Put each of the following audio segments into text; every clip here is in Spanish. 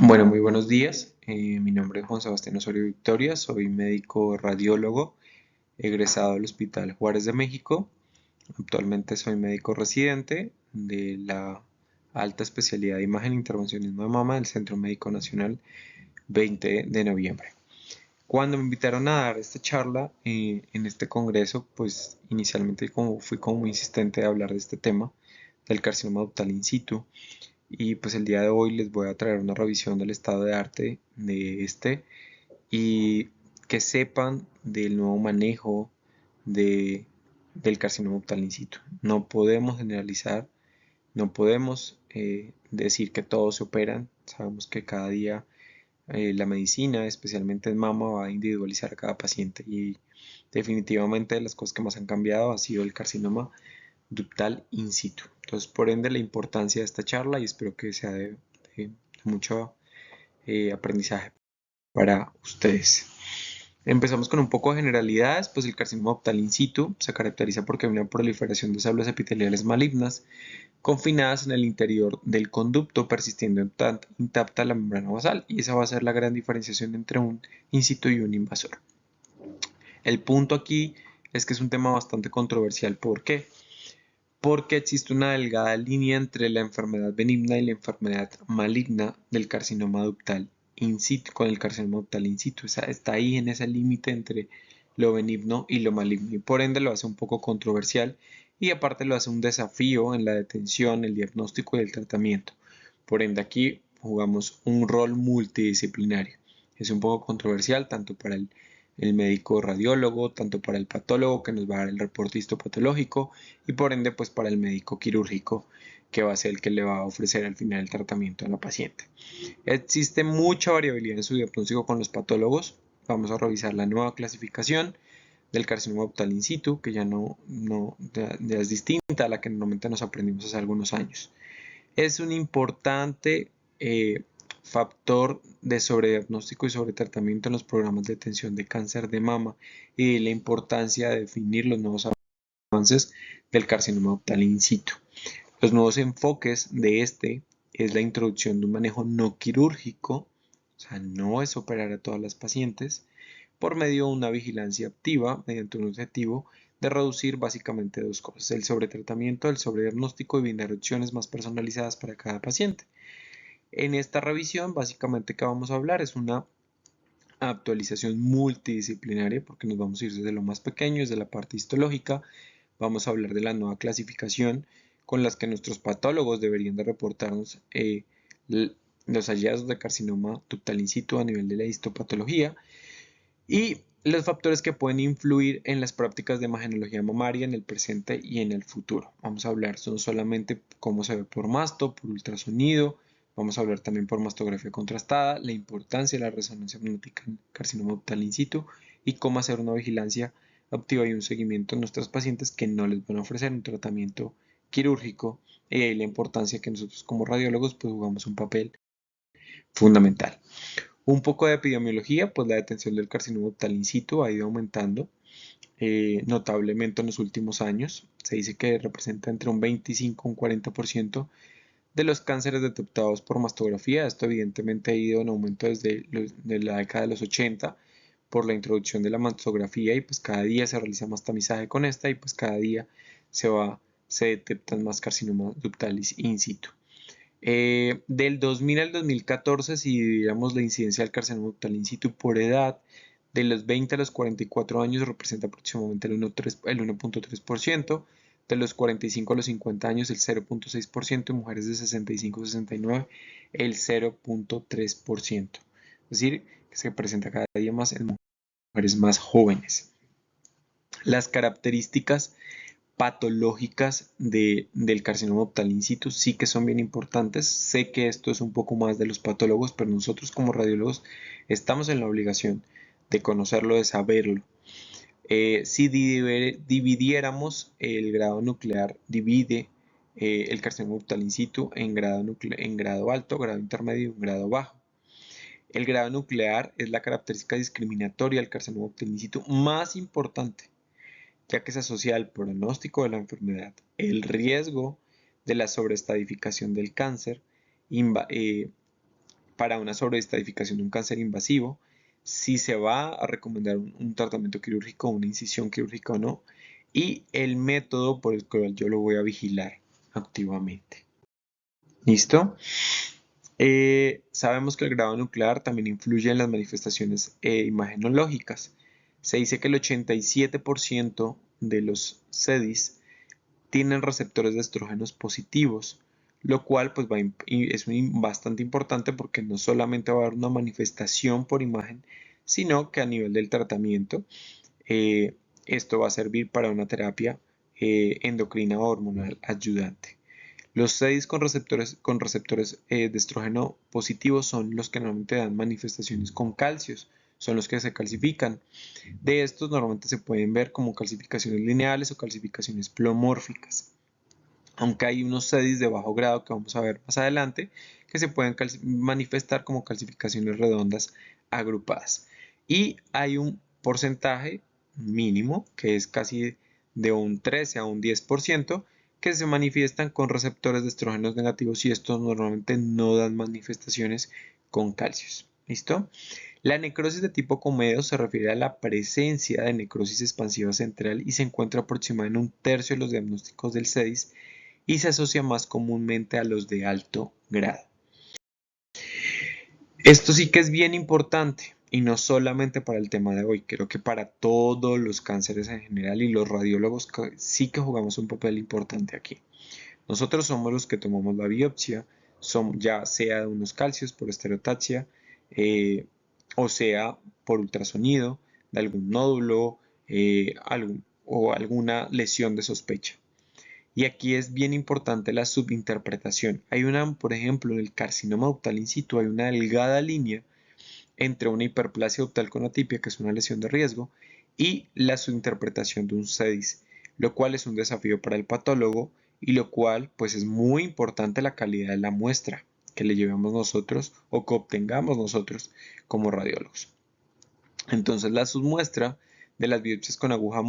Bueno, muy buenos días. Mi nombre es Juan Sebastián Osorio Victoria, soy médico radiólogo egresado del Hospital Juárez de México. Actualmente soy médico residente de la alta especialidad de imagen e intervencionismo de mama del Centro Médico Nacional 20 de noviembre. Cuando me invitaron a dar esta charla en este congreso, pues inicialmente fui como muy insistente de hablar de este tema, del carcinoma ductal in situ, y pues el día de hoy les voy a traer una revisión del estado de arte de este y que sepan del nuevo manejo de, del carcinoma ductal in situ. No podemos generalizar, no podemos decir que todos se operan. Sabemos que cada día la medicina, especialmente en mama, va a individualizar a cada paciente y definitivamente las cosas que más han cambiado ha sido el carcinoma ductal in situ. Entonces, por ende, la importancia de esta charla y espero que sea de mucho aprendizaje para ustedes. Empezamos con un poco de generalidades, pues el carcinoma ductal in situ se caracteriza porque hay una proliferación de células epiteliales malignas confinadas en el interior del conducto, persistiendo intacta la membrana basal, y esa va a ser la gran diferenciación entre un in situ y un invasor. El punto aquí es que es un tema bastante controversial. ¿Por qué? Porque existe una delgada línea entre la enfermedad benigna y la enfermedad maligna del carcinoma ductal in situ, con el carcinoma ductal in situ. Está ahí en ese límite entre lo benigno y lo maligno, y por ende lo hace un poco controversial, y aparte lo hace un desafío en la detención, el diagnóstico y el tratamiento. Por ende aquí jugamos un rol multidisciplinario. Es un poco controversial tanto para el médico radiólogo, tanto para el patólogo que nos va a dar el reporte histopatológico, y por ende pues para el médico quirúrgico, que va a ser el que le va a ofrecer al final el tratamiento a la paciente. Existe mucha variabilidad en su diagnóstico con los patólogos. Vamos a revisar la nueva clasificación del carcinoma ductal in situ, que ya es distinta a la que normalmente nos aprendimos hace algunos años. Es un importante factor de sobrediagnóstico y sobretratamiento en los programas de atención de cáncer de mama, y la importancia de definir los nuevos avances del carcinoma ductal in situ. Los nuevos enfoques de este es la introducción de un manejo no quirúrgico, o sea, no es operar a todas las pacientes, por medio de una vigilancia activa mediante un objetivo de reducir básicamente dos cosas: el sobretratamiento, el sobrediagnóstico y brindar opciones más personalizadas para cada paciente. En esta revisión, básicamente, que vamos a hablar es una actualización multidisciplinaria, porque nos vamos a ir desde lo más pequeño, desde la parte histológica. Vamos a hablar de la nueva clasificación con las que nuestros patólogos deberían de reportarnos los hallazgos de carcinoma ductal in situ a nivel de la histopatología, y los factores que pueden influir en las prácticas de imagenología mamaria en el presente y en el futuro. Vamos a hablar no solamente cómo se ve por masto, por ultrasonido, vamos a hablar también por mastografía contrastada, la importancia de la resonancia magnética en carcinoma ductal in situ y cómo hacer una vigilancia activa y un seguimiento en nuestros pacientes que no les van a ofrecer un tratamiento quirúrgico, y ahí la importancia que nosotros como radiólogos pues jugamos un papel fundamental. Un poco de epidemiología, pues la detención del carcinoma ductal in situ ha ido aumentando notablemente en los últimos años. Se dice que representa entre un 25 y un 40% de los cánceres detectados por mastografía. Esto evidentemente ha ido en aumento de la década de los 80 por la introducción de la mastografía, y pues cada día se realiza más tamizaje con esta, y pues cada día se detectan más carcinomas ductalis in situ. Del 2000 al 2014, si dividiéramos la incidencia del carcinoma ductal in situ por edad, de los 20 a los 44 años representa aproximadamente el 1.3%, de los 45 a los 50 años el 0.6%, y mujeres de 65 a 69 el 0.3%. Es decir, que se presenta cada día más en mujeres más jóvenes. Las características patológicas del carcinoma ductal in situ sí que son bien importantes. Sé que esto es un poco más de los patólogos, pero nosotros como radiólogos estamos en la obligación de conocerlo, de saberlo. Si dividiéramos el grado nuclear, divide el carcinoma ductal in situ en grado alto, grado intermedio y un grado bajo. El grado nuclear es la característica discriminatoria del carcinoma ductal in situ más importante, ya que se asocia al pronóstico de la enfermedad, el riesgo de la sobreestadificación del cáncer, para una sobreestadificación de un cáncer invasivo, si se va a recomendar un tratamiento quirúrgico, una incisión quirúrgica o no, y el método por el cual yo lo voy a vigilar activamente. ¿Listo? Sabemos que el grado nuclear también influye en las manifestaciones imagenológicas. Se dice que el 87% de los CEDIs tienen receptores de estrógenos positivos, lo cual pues es bastante importante porque no solamente va a haber una manifestación por imagen, sino que a nivel del tratamiento eh, esto va a servir para una terapia endocrina o hormonal ayudante. Los CEDIs con receptores de estrógeno positivos son los que normalmente dan manifestaciones con calcios, son los que se calcifican. De estos normalmente se pueden ver como calcificaciones lineales o calcificaciones pleomórficas. Aunque hay unos CEDIs de bajo grado que vamos a ver más adelante que se pueden manifestar como calcificaciones redondas agrupadas. Y hay un porcentaje mínimo que es casi de un 13 a un 10% que se manifiestan con receptores de estrógenos negativos y estos normalmente no dan manifestaciones con calcios. ¿Listo? La necrosis de tipo comedo se refiere a la presencia de necrosis expansiva central y se encuentra aproximadamente en un tercio de los diagnósticos del CEDIS y se asocia más comúnmente a los de alto grado. Esto sí que es bien importante y no solamente para el tema de hoy, creo que para todos los cánceres en general y los radiólogos sí que jugamos un papel importante aquí. Nosotros somos los que tomamos la biopsia, ya sea de unos calcios por estereotaxia o sea por ultrasonido de algún nódulo o alguna lesión de sospecha. Y aquí es bien importante la subinterpretación. Hay una, por ejemplo, en el carcinoma ductal in situ, hay una delgada línea entre una hiperplasia ductal con atipia, que es una lesión de riesgo, y la subinterpretación de un CEDIS, lo cual es un desafío para el patólogo y lo cual pues es muy importante la calidad de la muestra que le llevemos nosotros o que obtengamos nosotros como radiólogos. Entonces la submuestra de las biopsias con aguja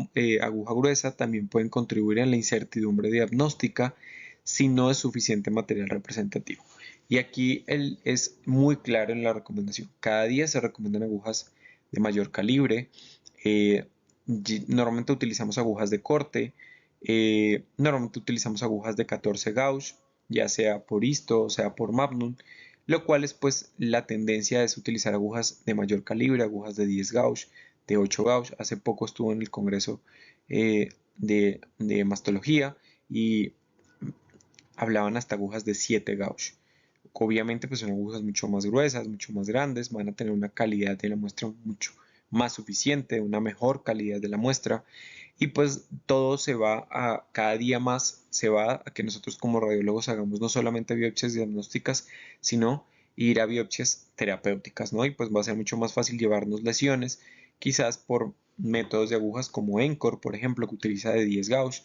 gruesa también pueden contribuir en la incertidumbre diagnóstica si no es suficiente material representativo. Y aquí es muy claro en la recomendación. Cada día se recomiendan agujas de mayor calibre. eh, Normalmente utilizamos agujas de corte. Normalmente utilizamos agujas de 14 gauge, ya sea por Isto o sea por Magnum, lo cual es pues la tendencia es utilizar agujas de mayor calibre, agujas de 10 gauge, de 8 gauge. Hace poco estuvo en el congreso de mastología y hablaban hasta agujas de 7 gauge. Obviamente pues son agujas mucho más gruesas, mucho más grandes, van a tener una calidad de la muestra mucho más suficiente, una mejor calidad de la muestra y pues todo se va a, cada día más se va a que nosotros como radiólogos hagamos no solamente biopsias diagnósticas, sino ir a biopsias terapéuticas, ¿no? Y pues va a ser mucho más fácil llevarnos lesiones, quizás por métodos de agujas como Encore, por ejemplo, que utiliza de 10 gauge,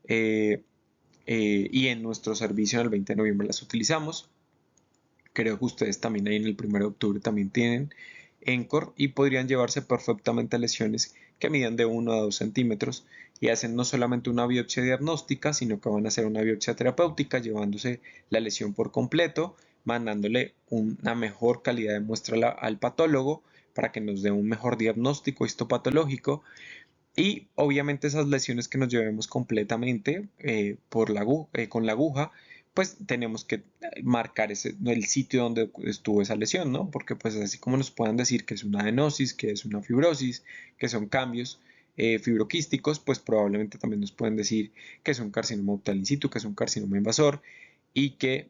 y en nuestro servicio en el 20 de noviembre las utilizamos. Creo que ustedes también ahí en el 1 de octubre también tienen Encore y podrían llevarse perfectamente lesiones que miden de 1 a 2 centímetros y hacen no solamente una biopsia diagnóstica, sino que van a hacer una biopsia terapéutica llevándose la lesión por completo, mandándole una mejor calidad de muestra al patólogo para que nos dé un mejor diagnóstico histopatológico y obviamente esas lesiones que nos llevemos completamente con la aguja, pues tenemos que marcar el sitio donde estuvo esa lesión, ¿no? Porque pues así como nos puedan decir que es una adenosis, que es una fibrosis, que son cambios fibroquísticos, pues probablemente también nos pueden decir que es un carcinoma ductal in situ, que es un carcinoma invasor y que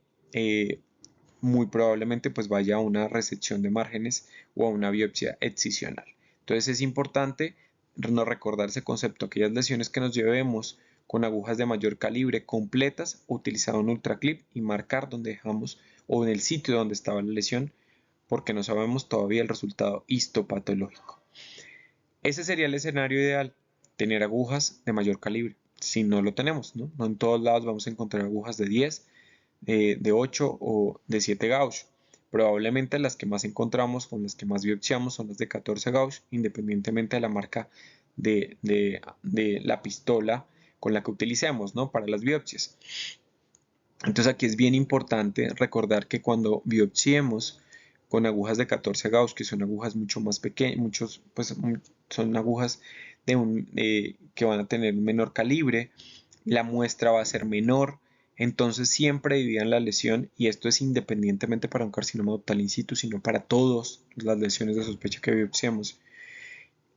muy probablemente pues vaya a una resección de márgenes o a una biopsia excisional. Entonces es importante no recordar ese concepto, aquellas lesiones que nos llevemos con agujas de mayor calibre completas, utilizar un ultraclip y marcar donde dejamos o en el sitio donde estaba la lesión, porque no sabemos todavía el resultado histopatológico. Ese sería el escenario ideal, tener agujas de mayor calibre. Si no lo tenemos, ¿no? No en todos lados vamos a encontrar agujas de 10, de 8 o de 7 gauge. Probablemente las que más encontramos, con las que más biopsiamos, son las de 14 gauge, independientemente de la marca de la pistola con la que utilicemos, ¿no? Para las biopsias. Entonces aquí es bien importante recordar que cuando biopsiemos, con agujas de 14 Gauss, que son agujas mucho más pequeñas, pues son agujas que van a tener un menor calibre, la muestra va a ser menor, entonces siempre dividan la lesión, y esto es independientemente para un carcinoma ductal in situ, sino para todas las lesiones de sospecha que biopsiamos.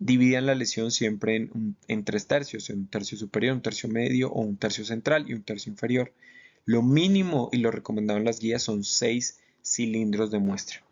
Dividan la lesión siempre en 3 tercios, en un tercio superior, un tercio medio o un tercio central y un tercio inferior. Lo mínimo y lo recomendado en las guías son 6 cilindros de muestra.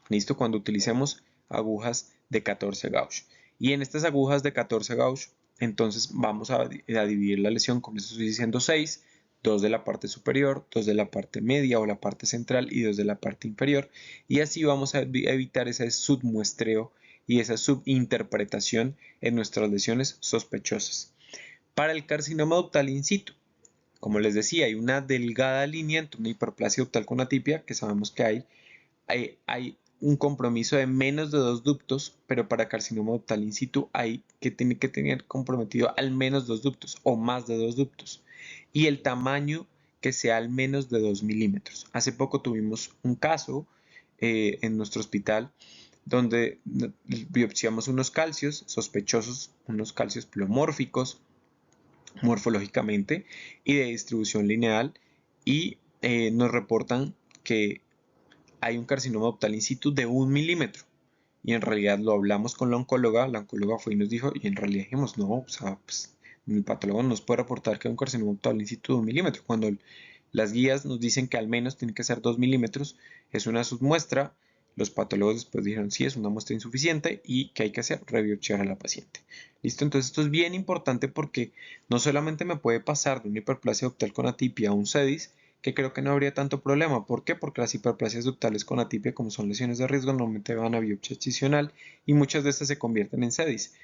¿Listo? Cuando utilicemos agujas de 14 Gauss. Y en estas agujas de 14 Gauss, entonces vamos a dividir la lesión, como les estoy diciendo, 6, 2 de la parte superior, 2 de la parte media o la parte central y 2 de la parte inferior. Y así vamos a evitar ese submuestreo y esa subinterpretación en nuestras lesiones sospechosas. Para el carcinoma ductal in situ, como les decía, hay una delgada línea entre una hiperplasia ductal con atipia, que sabemos que hay un compromiso de menos de 2 ductos, pero para carcinoma ductal in situ tiene que tener comprometido al menos 2 ductos o más de 2 ductos. Y el tamaño que sea al menos de 2 milímetros. Hace poco tuvimos un caso en nuestro hospital donde biopsiamos unos calcios sospechosos, unos calcios pleomórficos morfológicamente y de distribución lineal, y nos reportan que hay un carcinoma ductal in situ de 1 milímetro. Y en realidad lo hablamos con la oncóloga fue y nos dijo, y en realidad dijimos, no, o sea, pues, el patólogo nos puede reportar que hay un carcinoma ductal in situ de 1 milímetro, cuando las guías nos dicen que al menos tiene que ser 2 milímetros, es una submuestra. Los patólogos después dijeron, sí, es una muestra insuficiente y que hay que hacer, rebiopsiar a la paciente. ¿Listo? Entonces esto es bien importante porque no solamente me puede pasar de una hiperplasia ductal con atipia a un CEDIS, que creo que no habría tanto problema. ¿Por qué? Porque las hiperplasias ductales con atipia, como son lesiones de riesgo, normalmente van a biopsia excisional y muchas de estas se convierten en CEDIS.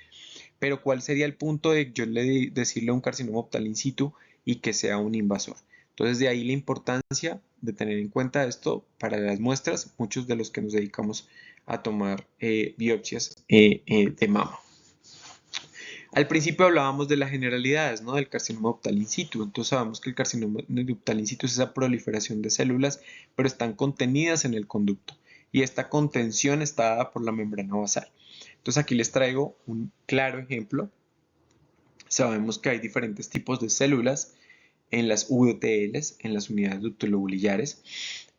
Pero ¿cuál sería el punto de yo decirle un carcinoma ductal in situ y que sea un invasor? Entonces de ahí la importancia de tener en cuenta esto para las muestras, muchos de los que nos dedicamos a tomar biopsias de mama. Al principio hablábamos de las generalidades, ¿no? Del carcinoma ductal in situ. Entonces sabemos que el carcinoma ductal in situ es esa proliferación de células, pero están contenidas en el conducto. Y esta contención está dada por la membrana basal. Entonces aquí les traigo un claro ejemplo. Sabemos que hay diferentes tipos de células en las UDTLs, en las unidades ductolobulares,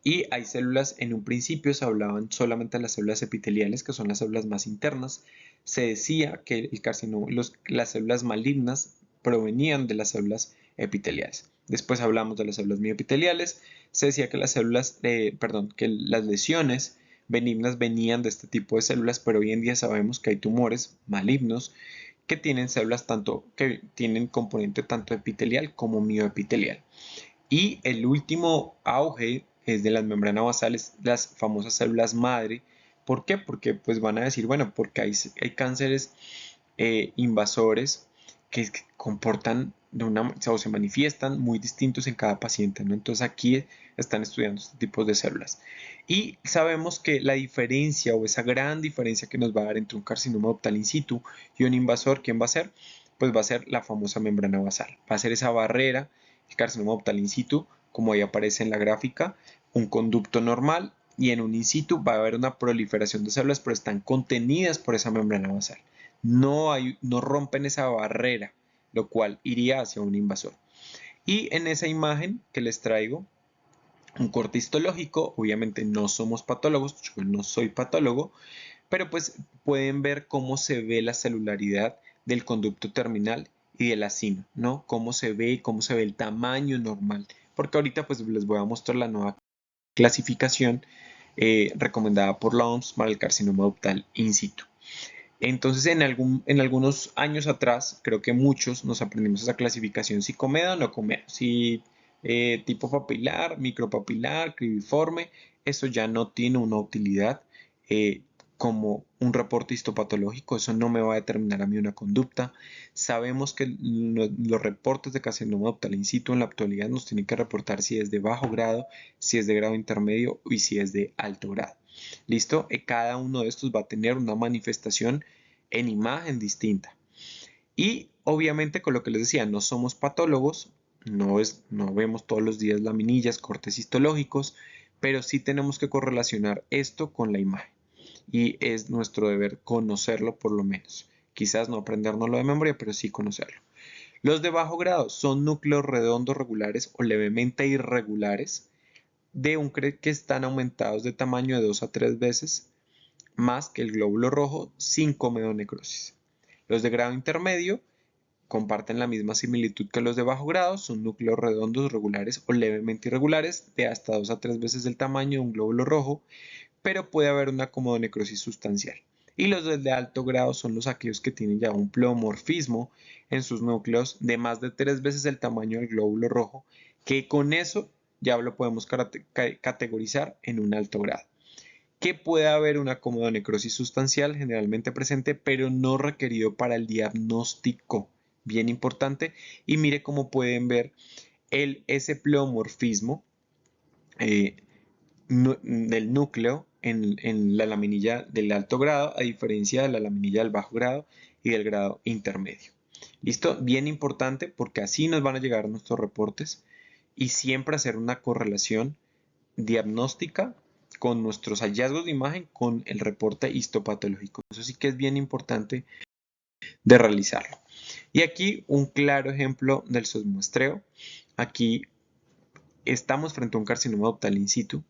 y hay células, en un principio se hablaban solamente de las células epiteliales, que son las células más internas. Se decía que el carcinoma, las células malignas provenían de las células epiteliales. Después hablamos de las células mioepiteliales. Se decía que que las lesiones benignas venían de este tipo de células, pero hoy en día sabemos que hay tumores malignos que tienen células que tienen componente tanto epitelial como mioepitelial. Y el último auge es de las membranas basales, las famosas células madre. ¿Por qué? Porque pues van a decir, bueno, porque hay cánceres invasores que comportan o se manifiestan muy distintos en cada paciente, ¿no? Entonces aquí están estudiando este tipo de células. Y sabemos que la diferencia o esa gran diferencia que nos va a dar entre un carcinoma ductal in situ y un invasor, ¿quién va a ser? Pues va a ser la famosa membrana basal. Va a ser esa barrera, el carcinoma ductal in situ, como ahí aparece en la gráfica, un conducto normal, y en un in situ va a haber una proliferación de células, pero están contenidas por esa membrana basal. No rompen esa barrera, lo cual iría hacia un invasor. Y en esa imagen que les traigo, un corte histológico, obviamente no somos patólogos, yo no soy patólogo, pero pues pueden ver cómo se ve la celularidad del conducto terminal y de la sino, ¿no? Cómo se ve y cómo se ve el tamaño normal. Porque ahorita pues les voy a mostrar la nueva clasificación recomendada por la OMS para el carcinoma ductal in situ. Entonces, en algunos años atrás, creo que muchos nos aprendimos esa clasificación, si comeda o no comeda, si tipo papilar, micropapilar, cribiforme. Eso ya no tiene una utilidad eh, como un reporte histopatológico. Eso no me va a determinar a mí una conducta. Sabemos que los reportes de carcinoma ductal in situ en la actualidad nos tienen que reportar si es de bajo grado, si es de grado intermedio y si es de alto grado. ¿Listo? Cada uno de estos va a tener una manifestación en imagen distinta. Y obviamente con lo que les decía, no somos patólogos, no vemos todos los días laminillas, cortes histológicos, pero sí tenemos que correlacionar esto con la imagen y es nuestro deber conocerlo por lo menos. Quizás no aprendérnoslo de memoria, pero sí conocerlo. Los de bajo grado son núcleos redondos regulares o levemente irregulares de un que están aumentados de tamaño de 2 a 3 veces más que el glóbulo rojo sin comedonecrosis. Los de grado intermedio comparten la misma similitud que los de bajo grado, son núcleos redondos regulares o levemente irregulares de hasta 2 a 3 veces el tamaño de un glóbulo rojo, pero puede haber una comedonecrosis sustancial. Y los de alto grado son los aquellos que tienen ya un pleomorfismo en sus núcleos de más de 3 veces el tamaño del glóbulo rojo, que con eso ya lo podemos categorizar en un alto grado. Que puede haber una comedonecrosis sustancial generalmente presente, pero no requerido para el diagnóstico. Bien importante. Y mire cómo pueden ver ese pleomorfismo del núcleo en la laminilla del alto grado, a diferencia de la laminilla del bajo grado y del grado intermedio. ¿Listo? Bien importante porque así nos van a llegar nuestros reportes y siempre hacer una correlación diagnóstica con nuestros hallazgos de imagen con el reporte histopatológico. Eso sí que es bien importante de realizarlo. Y aquí un claro ejemplo del submuestreo. Aquí estamos frente a un carcinoma ductal in situ,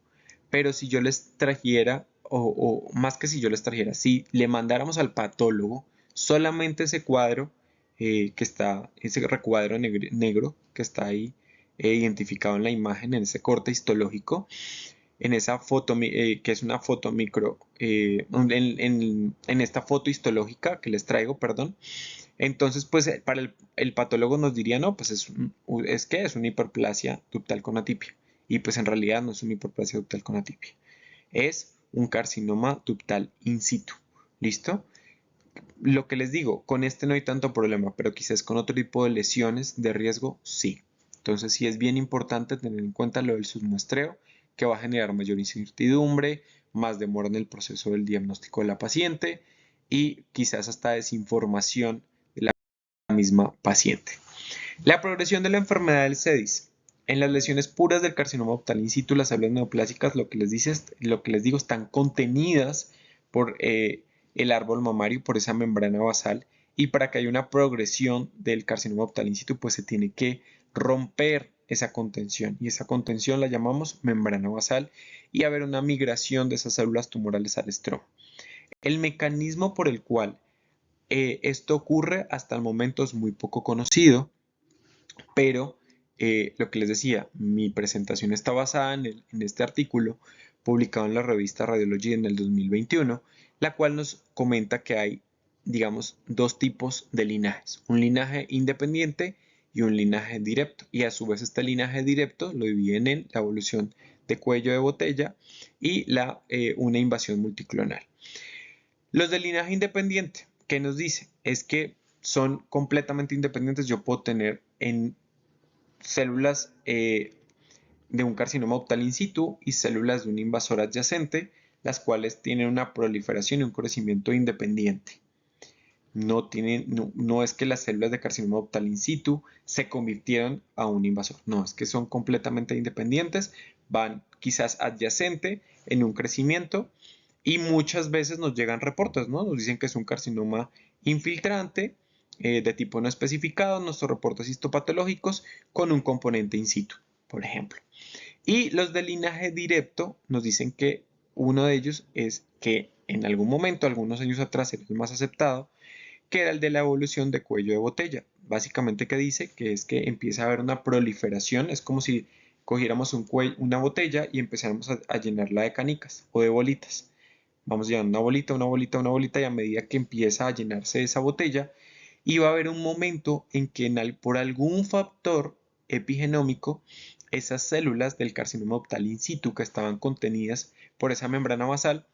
pero si yo les trajera, o más que si yo les trajera, si le mandáramos al patólogo solamente ese cuadro que está, ese recuadro negro que está ahí identificado en la imagen, en ese corte histológico, en esa foto, que es una foto micro, en esta foto histológica que les traigo, perdón, entonces pues para el patólogo nos diría, no, pues es una hiperplasia ductal con atipia, y pues en realidad no es una hiperplasia ductal con atipia, es un carcinoma ductal in situ, ¿listo? Lo que les digo, con este no hay tanto problema, pero quizás con otro tipo de lesiones de riesgo, sí. Entonces sí es bien importante tener en cuenta lo del submuestreo, que va a generar mayor incertidumbre, más demora en el proceso del diagnóstico de la paciente y quizás hasta desinformación de la misma paciente. La progresión de la enfermedad del CEDIS. En las lesiones puras del carcinoma ductal in situ, las células neoplásicas, lo que les digo, están contenidas por el árbol mamario, por esa membrana basal, y para que haya una progresión del carcinoma ductal in situ, pues se tiene que romper esa contención, y esa contención la llamamos membrana basal, y haber una migración de esas células tumorales al estroma. El mecanismo por el cual esto ocurre hasta el momento es muy poco conocido, pero lo que les decía, mi presentación está basada en este artículo publicado en la revista Radiology en el 2021, la cual nos comenta que hay, digamos, dos tipos de linajes, un linaje independiente y un linaje directo, y a su vez este linaje directo lo dividen en la evolución de cuello de botella y una invasión multiclonal. Los del linaje independiente, ¿qué nos dice? Es que son completamente independientes. Yo puedo tener en células de un carcinoma ductal in situ y células de un invasor adyacente, las cuales tienen una proliferación y un crecimiento independiente. No es que las células de carcinoma ductal in situ se convirtieron a un invasor, no, es que son completamente independientes, van quizás adyacente en un crecimiento y muchas veces nos llegan reportes, ¿no? Nos dicen que es un carcinoma infiltrante de tipo no especificado, nuestros reportes histopatológicos con un componente in situ, por ejemplo. Y los de linaje directo nos dicen que uno de ellos es que en algún momento, algunos años atrás, era el más aceptado, que era el de la evolución de cuello de botella. Básicamente, ¿qué dice? Que es que empieza a haber una proliferación, es como si cogiéramos una botella y empezáramos a llenarla de canicas o de bolitas. Vamos llenando una bolita, una bolita, una bolita y a medida que empieza a llenarse esa botella, y va a haber un momento en que por algún factor epigenómico, esas células del carcinoma ductal in situ que estaban contenidas por esa membrana basal,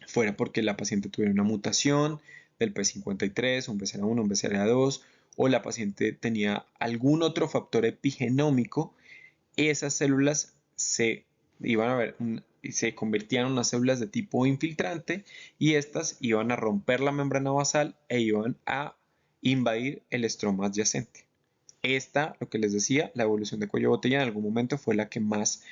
fuera porque la paciente tuviera una mutación del P53, un BCA1, un BCA2, o la paciente tenía algún otro factor epigenómico, esas células se convertían en unas células de tipo infiltrante y estas iban a romper la membrana basal e iban a invadir el estroma adyacente. Esta, lo que les decía, la evolución de cuello de botella en algún momento fue la que más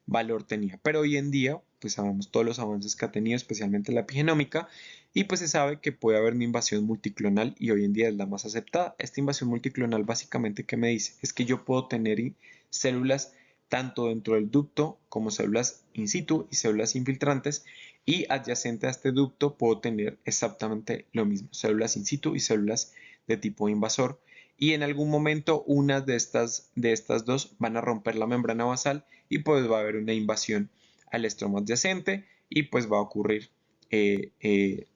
valor tenía. Pero hoy en día, pues sabemos todos los avances que ha tenido, especialmente la epigenómica, y pues se sabe que puede haber una invasión multiclonal y hoy en día es la más aceptada. Esta invasión multiclonal básicamente, ¿qué me dice? Es que yo puedo tener células tanto dentro del ducto como células in situ y células infiltrantes, y adyacente a este ducto puedo tener exactamente lo mismo, células in situ y células de tipo invasor, y en algún momento unas de estas dos van a romper la membrana basal y pues va a haber una invasión al estroma adyacente y pues va a ocurrir de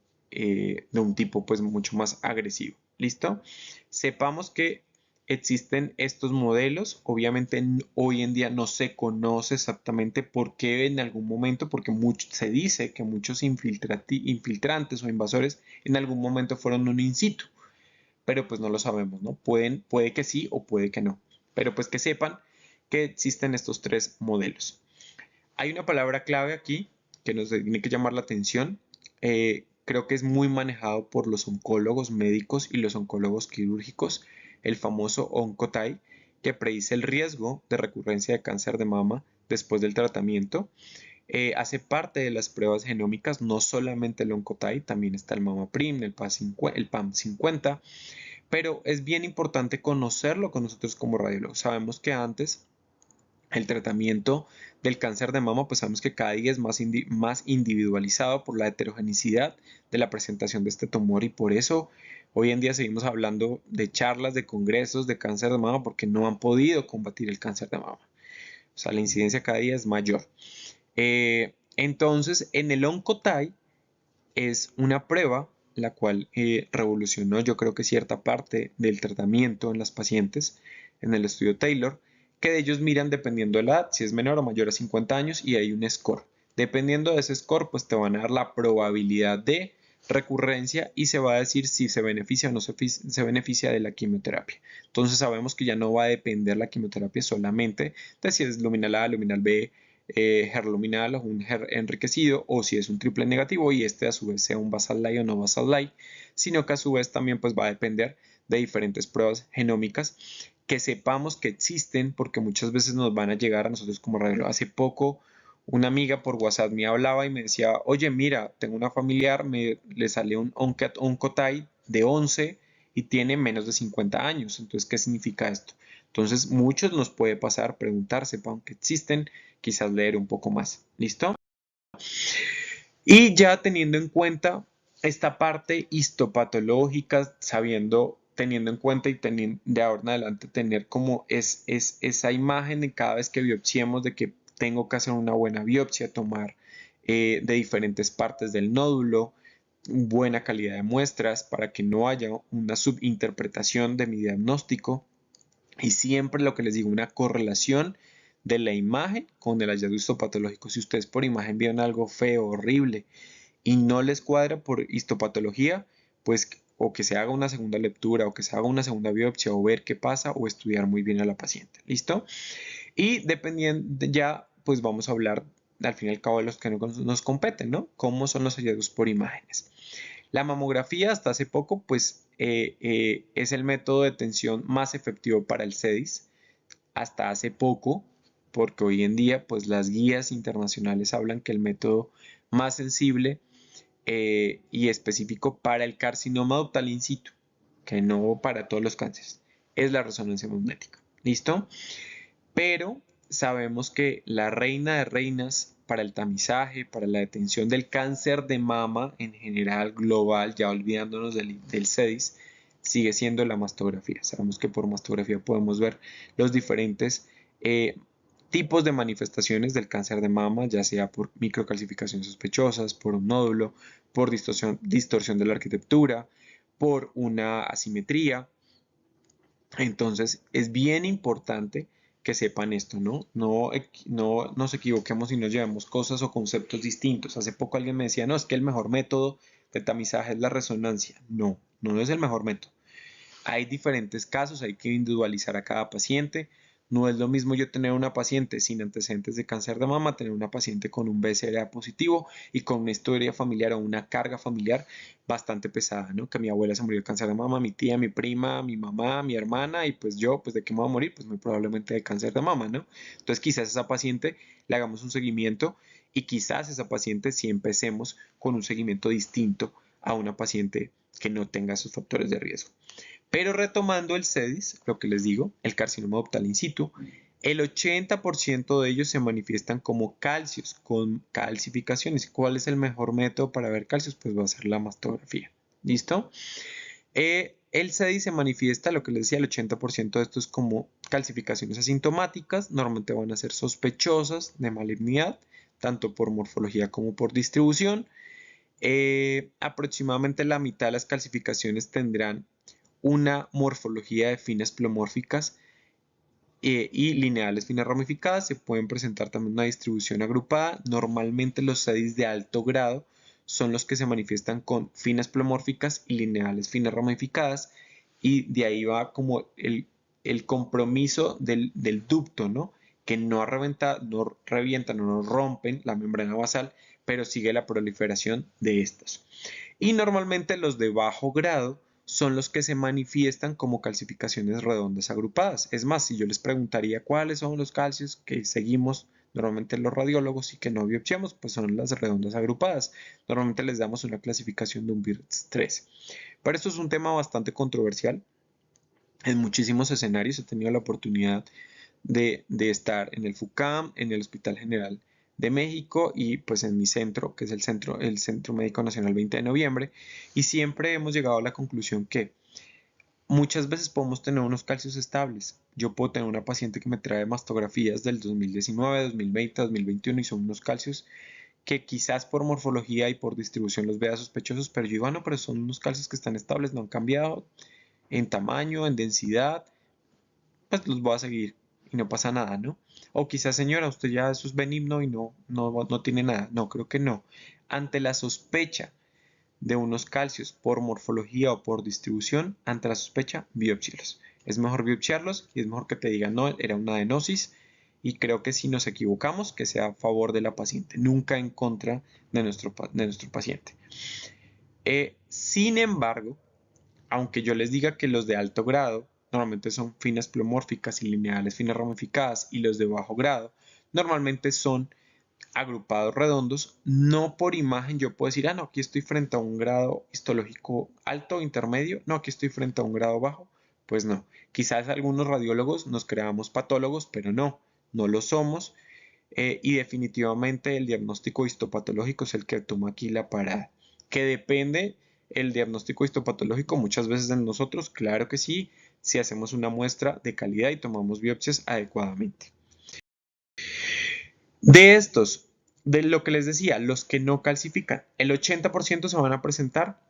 un tipo pues mucho más agresivo. ¿Listo? Sepamos que existen estos modelos. Obviamente hoy en día no se conoce exactamente por qué en algún momento, porque se dice que muchos infiltrantes o invasores en algún momento fueron un in situ, pero pues no lo sabemos, ¿no? Puede que sí o puede que no. Pero pues que sepan que existen estos tres modelos. Hay una palabra clave aquí que nos tiene que llamar la atención. Creo que es muy manejado por los oncólogos médicos y los oncólogos quirúrgicos, el famoso Oncotype, que predice el riesgo de recurrencia de cáncer de mama después del tratamiento. Hace parte de las pruebas genómicas, no solamente el Oncotype, también está el MammaPrim, el PAM50, pero es bien importante conocerlo con nosotros como radiólogos. Sabemos que antes el tratamiento del cáncer de mama, pues sabemos que cada día es más individualizado por la heterogeneidad de la presentación de este tumor, y por eso hoy en día seguimos hablando de charlas, de congresos de cáncer de mama, porque no han podido combatir el cáncer de mama. O sea, la incidencia cada día es mayor. Entonces, en el Oncotype es una prueba la cual revolucionó, yo creo que cierta parte del tratamiento en las pacientes en el estudio Taylor, que de ellos miran dependiendo de la edad, si es menor o mayor a 50 años, y hay un score. Dependiendo de ese score, pues te van a dar la probabilidad de recurrencia y se va a decir si se beneficia o no se beneficia de la quimioterapia. Entonces sabemos que ya no va a depender la quimioterapia solamente de si es luminal A, luminal B, HER luminal o un HER enriquecido, o si es un triple negativo y este a su vez sea un basal light o no basal light, sino que a su vez también pues va a depender de diferentes pruebas genómicas que sepamos que existen, porque muchas veces nos van a llegar a nosotros como radiólogos. Hace poco una amiga por WhatsApp me hablaba y me decía, oye, mira, tengo una familiar, le sale un Oncotype de 11 y tiene menos de 50 años. Entonces, ¿qué significa esto? Entonces, muchos nos puede pasar, preguntarse, aunque existen, quizás leer un poco más. ¿Listo? Y ya teniendo en cuenta esta parte histopatológica, teniendo en cuenta y teniendo de ahora en adelante tener como esa imagen de cada vez que biopsiemos, de que tengo que hacer una buena biopsia, tomar de diferentes partes del nódulo, buena calidad de muestras para que no haya una subinterpretación de mi diagnóstico, y siempre lo que les digo, una correlación de la imagen con el hallazgo histopatológico. Si ustedes por imagen vieron algo feo, horrible y no les cuadra por histopatología, pues o que se haga una segunda lectura o que se haga una segunda biopsia o ver qué pasa o estudiar muy bien a la paciente. ¿Listo? Y dependiendo ya, pues vamos a hablar al fin y al cabo de los que nos competen, ¿no? ¿Cómo son los hallazgos por imágenes? La mamografía hasta hace poco pues es el método de detección más efectivo para el CEDIS. Hasta hace poco, porque hoy en día pues las guías internacionales hablan que el método más sensible y específico para el carcinoma ductal in situ, que no para todos los cánceres, es la resonancia magnética. ¿Listo? Pero sabemos que la reina de reinas para el tamizaje, para la detención del cáncer de mama en general global, ya olvidándonos del CEDIS, sigue siendo la mastografía. Sabemos que por mastografía podemos ver los diferentes tipos de manifestaciones del cáncer de mama, ya sea por microcalcificaciones sospechosas, por un nódulo, por distorsión de la arquitectura, por una asimetría. Entonces es bien importante que sepan esto, ¿no? No nos equivoquemos y nos llevemos cosas o conceptos distintos. Hace poco alguien me decía, no, es que el mejor método de tamizaje es la resonancia. No, no es el mejor método. Hay diferentes casos, hay que individualizar a cada paciente. No es lo mismo yo tener una paciente sin antecedentes de cáncer de mama, tener una paciente con un BCRA positivo y con una historia familiar o una carga familiar bastante pesada, ¿no? Que mi abuela se murió de cáncer de mama, mi tía, mi prima, mi mamá, mi hermana y pues yo, pues de qué me voy a morir, pues muy probablemente de cáncer de mama, ¿no? Entonces quizás a esa paciente le hagamos un seguimiento y quizás esa paciente sí empecemos con un seguimiento distinto a una paciente que no tenga esos factores de riesgo. Pero retomando el CEDIS, lo que les digo, el carcinoma ductal in situ, el 80% de ellos se manifiestan como calcios, con calcificaciones. ¿Cuál es el mejor método para ver calcios? Pues va a ser la mastografía. ¿Listo? El CEDIS se manifiesta, lo que les decía, el 80% de estos como calcificaciones asintomáticas, normalmente van a ser sospechosas de malignidad, tanto por morfología como por distribución. Aproximadamente la mitad de las calcificaciones tendrán una morfología de finas pleomórficas y lineales finas ramificadas. Se pueden presentar también una distribución agrupada. Normalmente los CEDIS de alto grado son los que se manifiestan con finas pleomórficas y lineales finas ramificadas, y de ahí va como el compromiso del ducto, ¿no? Que no revientan o no rompen la membrana basal, pero sigue la proliferación de estas. Y normalmente los de bajo grado son los que se manifiestan como calcificaciones redondas agrupadas. Es más, si yo les preguntaría cuáles son los calcios que seguimos normalmente los radiólogos y que no biopsiamos, pues son las redondas agrupadas. Normalmente les damos una clasificación de un BIRTS 3. Pero esto es un tema bastante controversial. En muchísimos escenarios he tenido la oportunidad de estar en el FUCAM, en el Hospital General de México y pues en mi centro, que es el Centro Médico Nacional 20 de noviembre, y siempre hemos llegado a la conclusión que muchas veces podemos tener unos calcios estables. Yo puedo tener una paciente que me trae mastografías del 2019, 2020, 2021 y son unos calcios que quizás por morfología y por distribución los vea sospechosos, pero yo digo, no, pero son unos calcios que están estables, no han cambiado en tamaño, en densidad, pues los voy a seguir y no pasa nada, ¿no? O quizás, señora, usted ya eso es benigno y no tiene nada. No, creo que no. Ante la sospecha de unos calcios por morfología o por distribución, ante la sospecha, biopsiarlos. Es mejor biopsiarlos y es mejor que te digan, no, era una adenosis, y creo que si nos equivocamos, que sea a favor de la paciente, nunca en contra de nuestro paciente. Sin embargo, aunque yo les diga que los de alto grado normalmente son finas pleomórficas y lineales finas ramificadas, y los de bajo grado normalmente son agrupados redondos, no por imagen yo puedo decir, no, aquí estoy frente a un grado histológico alto o intermedio, no, aquí estoy frente a un grado bajo. Pues no, quizás algunos radiólogos nos creamos patólogos, pero no lo somos, y definitivamente el diagnóstico histopatológico es el que toma aquí la parada. Que depende el diagnóstico histopatológico muchas veces de nosotros, claro que sí, si hacemos una muestra de calidad y tomamos biopsias adecuadamente. De estos, de lo que les decía, los que no calcifican, el 80% se van a presentar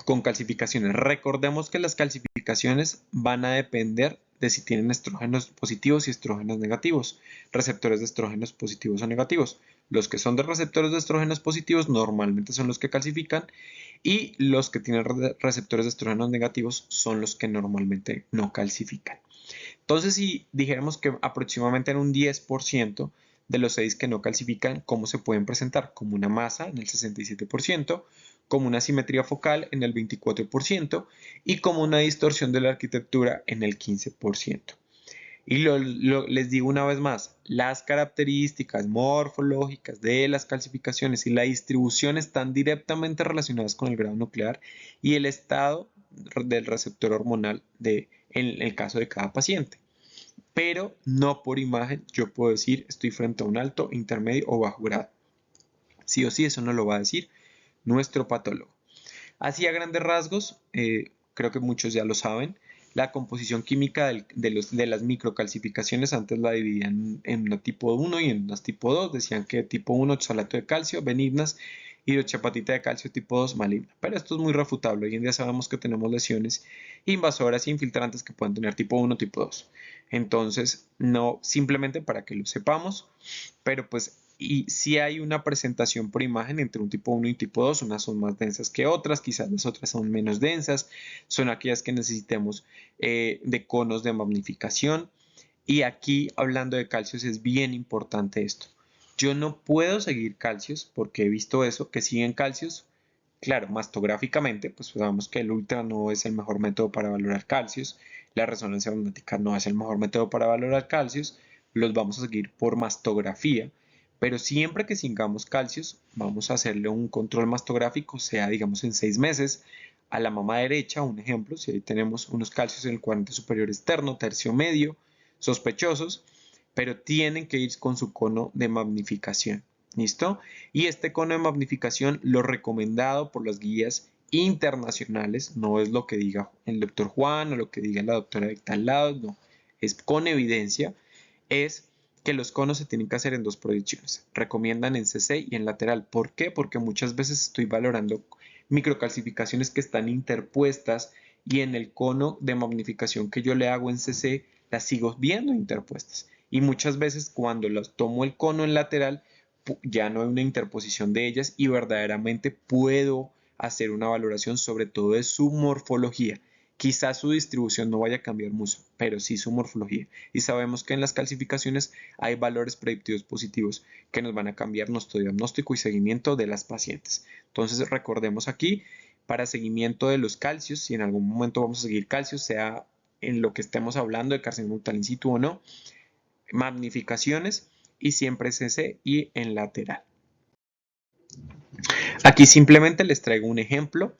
con calcificaciones. Recordemos que las calcificaciones van a depender de si tienen estrógenos positivos y estrógenos negativos, receptores de estrógenos positivos o negativos. Los que son de receptores de estrógenos positivos normalmente son los que calcifican, y los que tienen receptores de estrógenos negativos son los que normalmente no calcifican. Entonces, si dijéramos que aproximadamente en un 10% de los 6 que no calcifican, ¿cómo se pueden presentar? Como una masa en el 67%, como una simetría focal en el 24% y como una distorsión de la arquitectura en el 15%. Y les digo una vez más, las características morfológicas de las calcificaciones y la distribución están directamente relacionadas con el grado nuclear y el estado del receptor hormonal en el caso de cada paciente. Pero no por imagen yo puedo decir estoy frente a un alto, intermedio o bajo grado. Sí o sí, eso no lo va a decir nuestro patólogo. Así a grandes rasgos, creo que muchos ya lo saben, la composición química de las microcalcificaciones antes la dividían en una tipo 1 y en unas tipo 2. Decían que tipo 1 oxalato de calcio, benignas, hidroxiapatita de calcio tipo 2 maligna. Pero esto es muy refutable. Hoy en día sabemos que tenemos lesiones invasoras e infiltrantes que pueden tener tipo 1 tipo 2. Entonces, no simplemente para que lo sepamos, pero pues y si hay una presentación por imagen entre un tipo 1 y un tipo 2, unas son más densas que otras, quizás las otras son menos densas, son aquellas que necesitemos de conos de magnificación. Y aquí, hablando de calcios, es bien importante esto. Yo no puedo seguir calcios porque he visto eso, que siguen calcios. Claro, mastográficamente, pues sabemos que el ultra no es el mejor método para valorar calcios, la resonancia magnética no es el mejor método para valorar calcios, los vamos a seguir por mastografía, pero siempre que sigamos calcios, vamos a hacerle un control mastográfico, sea digamos en 6 meses, a la mama derecha, un ejemplo, si ahí tenemos unos calcios en el cuadrante superior externo, tercio medio, sospechosos, pero tienen que ir con su cono de magnificación. ¿Listo? Y este cono de magnificación, lo recomendado por las guías internacionales, no es lo que diga el doctor Juan o lo que diga la doctora de tal lado, no, es con evidencia, es que los conos se tienen que hacer en dos proyecciones. Recomiendan en CC y en lateral. ¿Por qué? Porque muchas veces estoy valorando microcalcificaciones que están interpuestas y en el cono de magnificación que yo le hago en CC las sigo viendo interpuestas. Y muchas veces cuando las tomo el cono en lateral ya no hay una interposición de ellas y verdaderamente puedo hacer una valoración sobre todo de su morfología. Quizás su distribución no vaya a cambiar mucho, pero sí su morfología. Y sabemos que en las calcificaciones hay valores predictivos positivos que nos van a cambiar nuestro diagnóstico y seguimiento de las pacientes. Entonces recordemos aquí, para seguimiento de los calcios, si en algún momento vamos a seguir calcios, sea en lo que estemos hablando de carcinoma ductal in situ o no, magnificaciones y siempre CC y en lateral. Aquí simplemente les traigo un ejemplo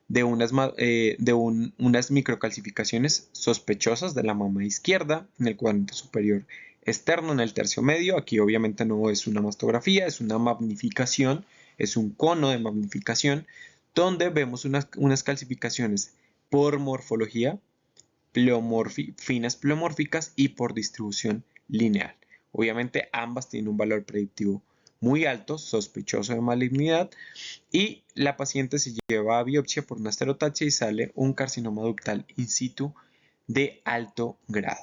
de unas microcalcificaciones sospechosas de la mama izquierda en el cuadrante superior externo, en el tercio medio. Aquí obviamente no es una mastografía, es una magnificación, es un cono de magnificación donde vemos unas calcificaciones por morfología, finas pleomórficas y por distribución lineal. Obviamente ambas tienen un valor predictivo muy alto, sospechoso de malignidad, y la paciente se lleva a biopsia por una esterotaxia y sale un carcinoma ductal in situ de alto grado.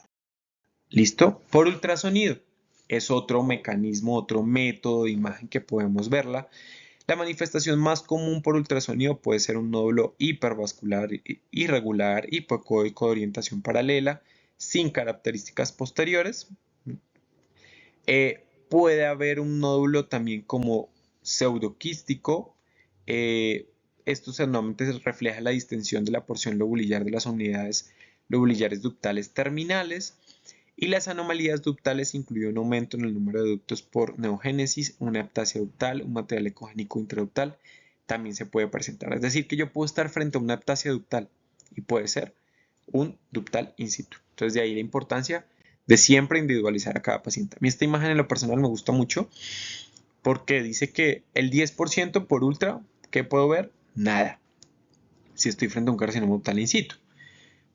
¿Listo? Por ultrasonido. Es otro mecanismo, otro método de imagen que podemos verla. La manifestación más común por ultrasonido puede ser un nódulo hipervascular irregular, hipoecoico de orientación paralela, sin características posteriores. Puede haber un nódulo también como pseudoquístico. Esto normalmente refleja la distensión de la porción lobulillar de las unidades lobulillares ductales terminales. Y las anomalías ductales incluyen un aumento en el número de ductos por neogénesis, una aptasia ductal, un material ecogénico intraductal también se puede presentar. Es decir, que yo puedo estar frente a una aptasia ductal y puede ser un ductal in situ. Entonces, de ahí la importancia de siempre individualizar a cada paciente. A mí esta imagen en lo personal me gusta mucho porque dice que el 10% por ultra, ¿qué puedo ver? Nada. Si estoy frente a un carcinoma ductal in situ.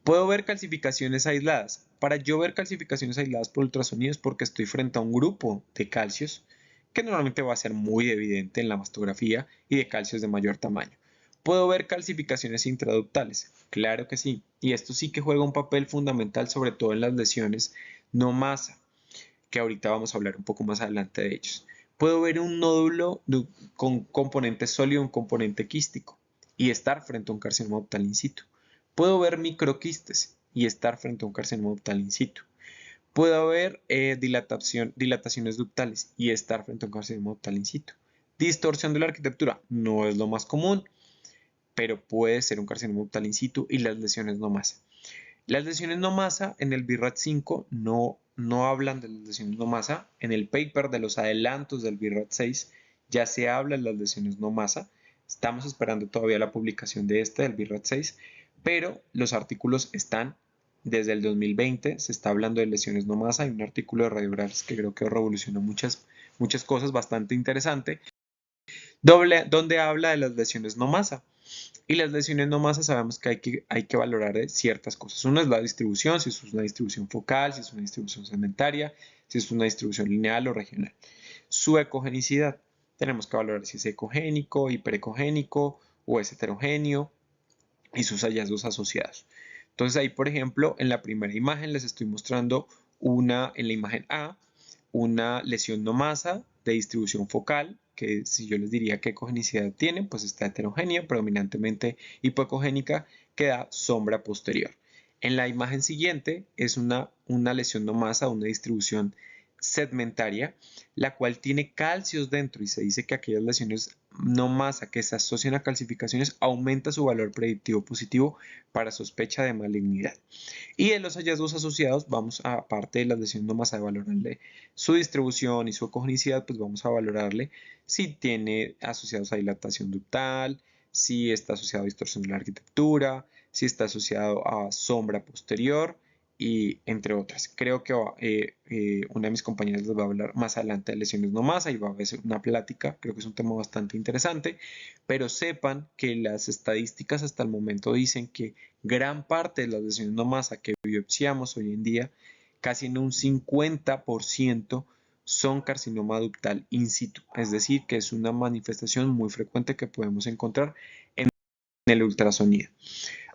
Puedo ver calcificaciones aisladas. Para yo ver calcificaciones aisladas por ultrasonidos porque estoy frente a un grupo de calcios que normalmente va a ser muy evidente en la mastografía y de calcios de mayor tamaño. ¿Puedo ver calcificaciones intraductales? Claro que sí. Y esto sí que juega un papel fundamental sobre todo en las lesiones no masa, que ahorita vamos a hablar un poco más adelante de ellos. Puedo ver un nódulo con componente sólido, un componente quístico y estar frente a un carcinoma ductal in situ. Puedo ver microquistes y estar frente a un carcinoma ductal in situ. Puedo haber dilataciones ductales y estar frente a un carcinoma ductal in situ. Distorsión de la arquitectura no es lo más común, pero puede ser un carcinoma ductal in situ y las lesiones no masa. Las lesiones no masa en el BIRAT5 no hablan de las lesiones no masa. En el paper de los adelantos del BIRAT6 ya se habla de las lesiones no masa. Estamos esperando todavía la publicación de del BIRAT6, pero los artículos están desde el 2020. Se está hablando de lesiones no masa. Hay un artículo de Radiographs que creo que revolucionó muchas cosas, bastante interesante, donde habla de las lesiones no masa. Y las lesiones no masa sabemos que hay que valorar ciertas cosas. Una es la distribución, si es una distribución focal, si es una distribución segmentaria, si es una distribución lineal o regional. Su ecogenicidad. Tenemos que valorar si es ecogénico, hiperecogénico o es heterogéneo y sus hallazgos asociados. Entonces ahí, por ejemplo, en la primera imagen les estoy mostrando en la imagen A, una lesión no masa de distribución focal, que si yo les diría qué ecogenicidad tiene, pues está heterogénea, predominantemente hipoecogénica, que da sombra posterior. En la imagen siguiente es una lesión no masa, una distribución segmentaria, la cual tiene calcios dentro y se dice que aquellas lesiones no masa que se asocian a calcificaciones aumenta su valor predictivo positivo para sospecha de malignidad. Y de los hallazgos asociados, vamos a, aparte de las lesiones no masa, de valorarle su distribución y su ecogenicidad, pues vamos a valorarle si tiene asociados a dilatación ductal, si está asociado a distorsión de la arquitectura, si está asociado a sombra posterior y entre otras. Creo que una de mis compañeras les va a hablar más adelante de lesiones no masa y va a haber una plática, creo que es un tema bastante interesante, pero sepan que las estadísticas hasta el momento dicen que gran parte de las lesiones no masa que biopsiamos hoy en día, casi en un 50%, son carcinoma ductal in situ, es decir, que es una manifestación muy frecuente que podemos encontrar en el ultrasonido.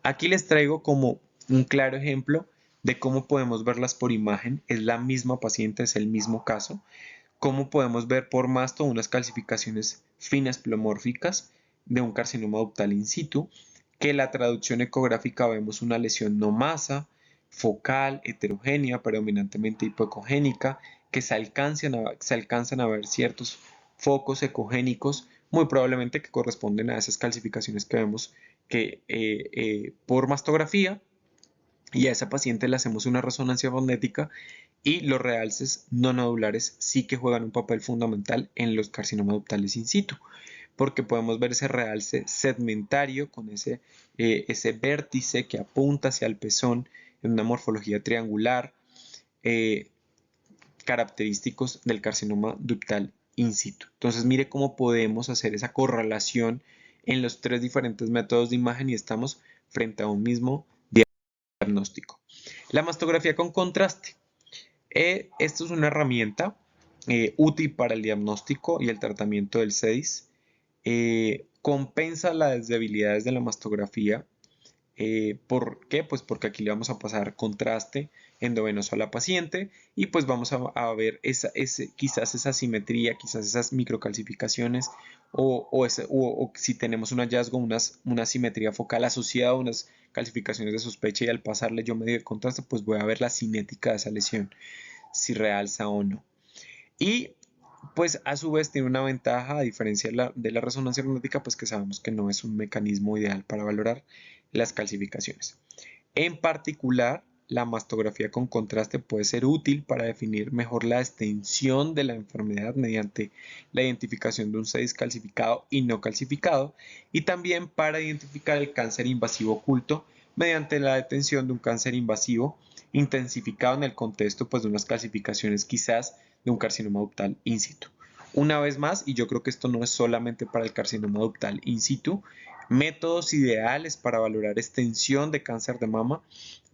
Aquí les traigo como un claro ejemplo de cómo podemos verlas por imagen. Es la misma paciente, es el mismo caso. Cómo podemos ver por masto unas calcificaciones finas plomórficas de un carcinoma ductal in situ, que la traducción ecográfica vemos una lesión no masa, focal, heterogénea, predominantemente hipoecogénica, que se alcanzan a ver ciertos focos ecogénicos, muy probablemente que corresponden a esas calcificaciones que vemos que por mastografía, y a esa paciente le hacemos una resonancia magnética y los realces no nodulares sí que juegan un papel fundamental en los carcinomas ductales in situ, porque podemos ver ese realce segmentario con ese vértice que apunta hacia el pezón en una morfología triangular, eh, característicos del carcinoma ductal in situ. Entonces mire cómo podemos hacer esa correlación en los tres diferentes métodos de imagen y estamos frente a un mismo diagnóstico. La mastografía con contraste. Esto es una herramienta útil para el diagnóstico y el tratamiento del CEDIS. Compensa las debilidades de la mastografía. ¿Por qué? Pues porque aquí le vamos a pasar contraste endovenoso a la paciente y pues vamos a ver quizás esa simetría, quizás esas microcalcificaciones o si tenemos un hallazgo, una simetría focal asociada a unas calcificaciones de sospecha y al pasarle yo medio de contraste pues voy a ver la cinética de esa lesión, si realza o no. Y pues a su vez tiene una ventaja a diferencia de la resonancia magnética, pues que sabemos que no es un mecanismo ideal para valorar las calcificaciones. En particular, la mastografía con contraste puede ser útil para definir mejor la extensión de la enfermedad mediante la identificación de un CEDIS calcificado y no calcificado, y también para identificar el cáncer invasivo oculto mediante la detención de un cáncer invasivo intensificado en el contexto pues, de unas calcificaciones quizás de un carcinoma ductal in situ. Una vez más, y yo creo que esto no es solamente para el carcinoma ductal in situ, métodos ideales para valorar extensión de cáncer de mama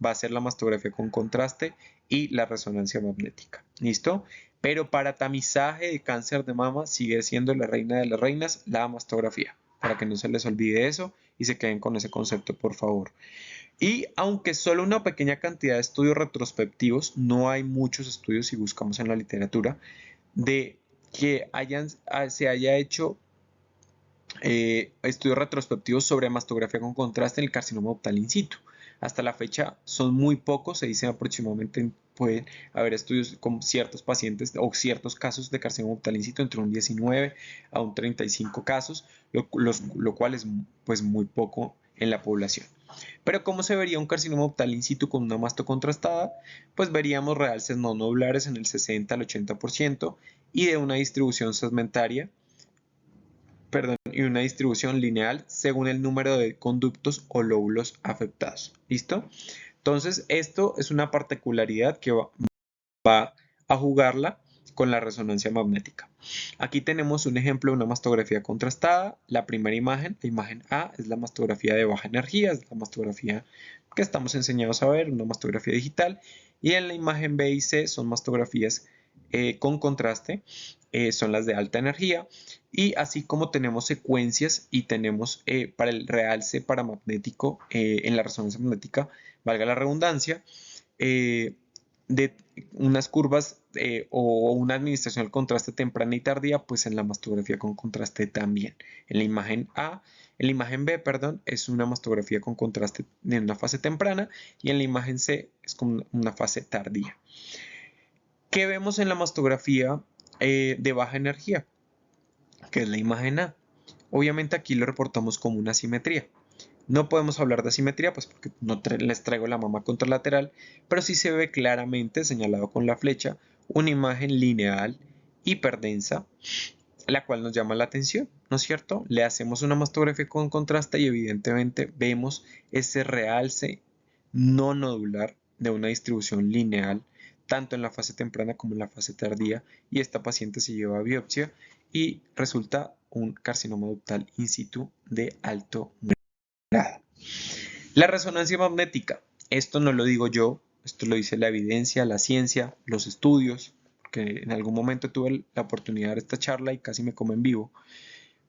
va a ser la mastografía con contraste y la resonancia magnética. ¿Listo? Pero para tamizaje de cáncer de mama sigue siendo la reina de las reinas la mastografía. Para que no se les olvide eso y se queden con ese concepto, por favor. Y aunque solo una pequeña cantidad de estudios retrospectivos, no hay muchos estudios si buscamos en la literatura, de que se haya hecho estudios retrospectivos sobre mastografía con contraste en el carcinoma ductal in situ. Hasta la fecha son muy pocos, se dice aproximadamente pueden haber estudios con ciertos pacientes o ciertos casos de carcinoma ductal in situ entre un 19 a un 35 casos, lo cual es pues muy poco en la población. Pero ¿cómo se vería un carcinoma ductal in situ con una masto contrastada? Pues veríamos realces no nodulares en el 60 al 80% y de una distribución segmentaria y una distribución lineal según el número de conductos o lóbulos afectados. ¿Listo? Entonces, esto es una particularidad que va a jugarla con la resonancia magnética. Aquí tenemos un ejemplo de una mastografía contrastada. La primera imagen, la imagen A, es la mastografía de baja energía, es la mastografía que estamos enseñados a ver, una mastografía digital. Y en la imagen B y C son mastografías con contraste, son las de alta energía. Y así como tenemos secuencias y tenemos para el realce paramagnético en la resonancia magnética, valga la redundancia, de unas curvas o una administración al contraste temprana y tardía, pues en la mastografía con contraste también. En la imagen A, en la imagen B, perdón, es una mastografía con contraste en una fase temprana y en la imagen C es con una fase tardía. ¿Qué vemos en la mastografía de baja energía? Que es la imagen A. Obviamente aquí lo reportamos como una asimetría. No podemos hablar de asimetría, pues porque no les traigo la mama contralateral, pero sí se ve claramente, señalado con la flecha, una imagen lineal hiperdensa, la cual nos llama la atención, ¿no es cierto? Le hacemos una mastografía con contraste y evidentemente vemos ese realce no nodular de una distribución lineal, tanto en la fase temprana como en la fase tardía, y esta paciente se lleva a biopsia y resulta un carcinoma ductal in situ de alto grado. La resonancia magnética, esto no lo digo yo, esto lo dice la evidencia, la ciencia, los estudios, porque en algún momento tuve la oportunidad de dar esta charla y casi me como en vivo,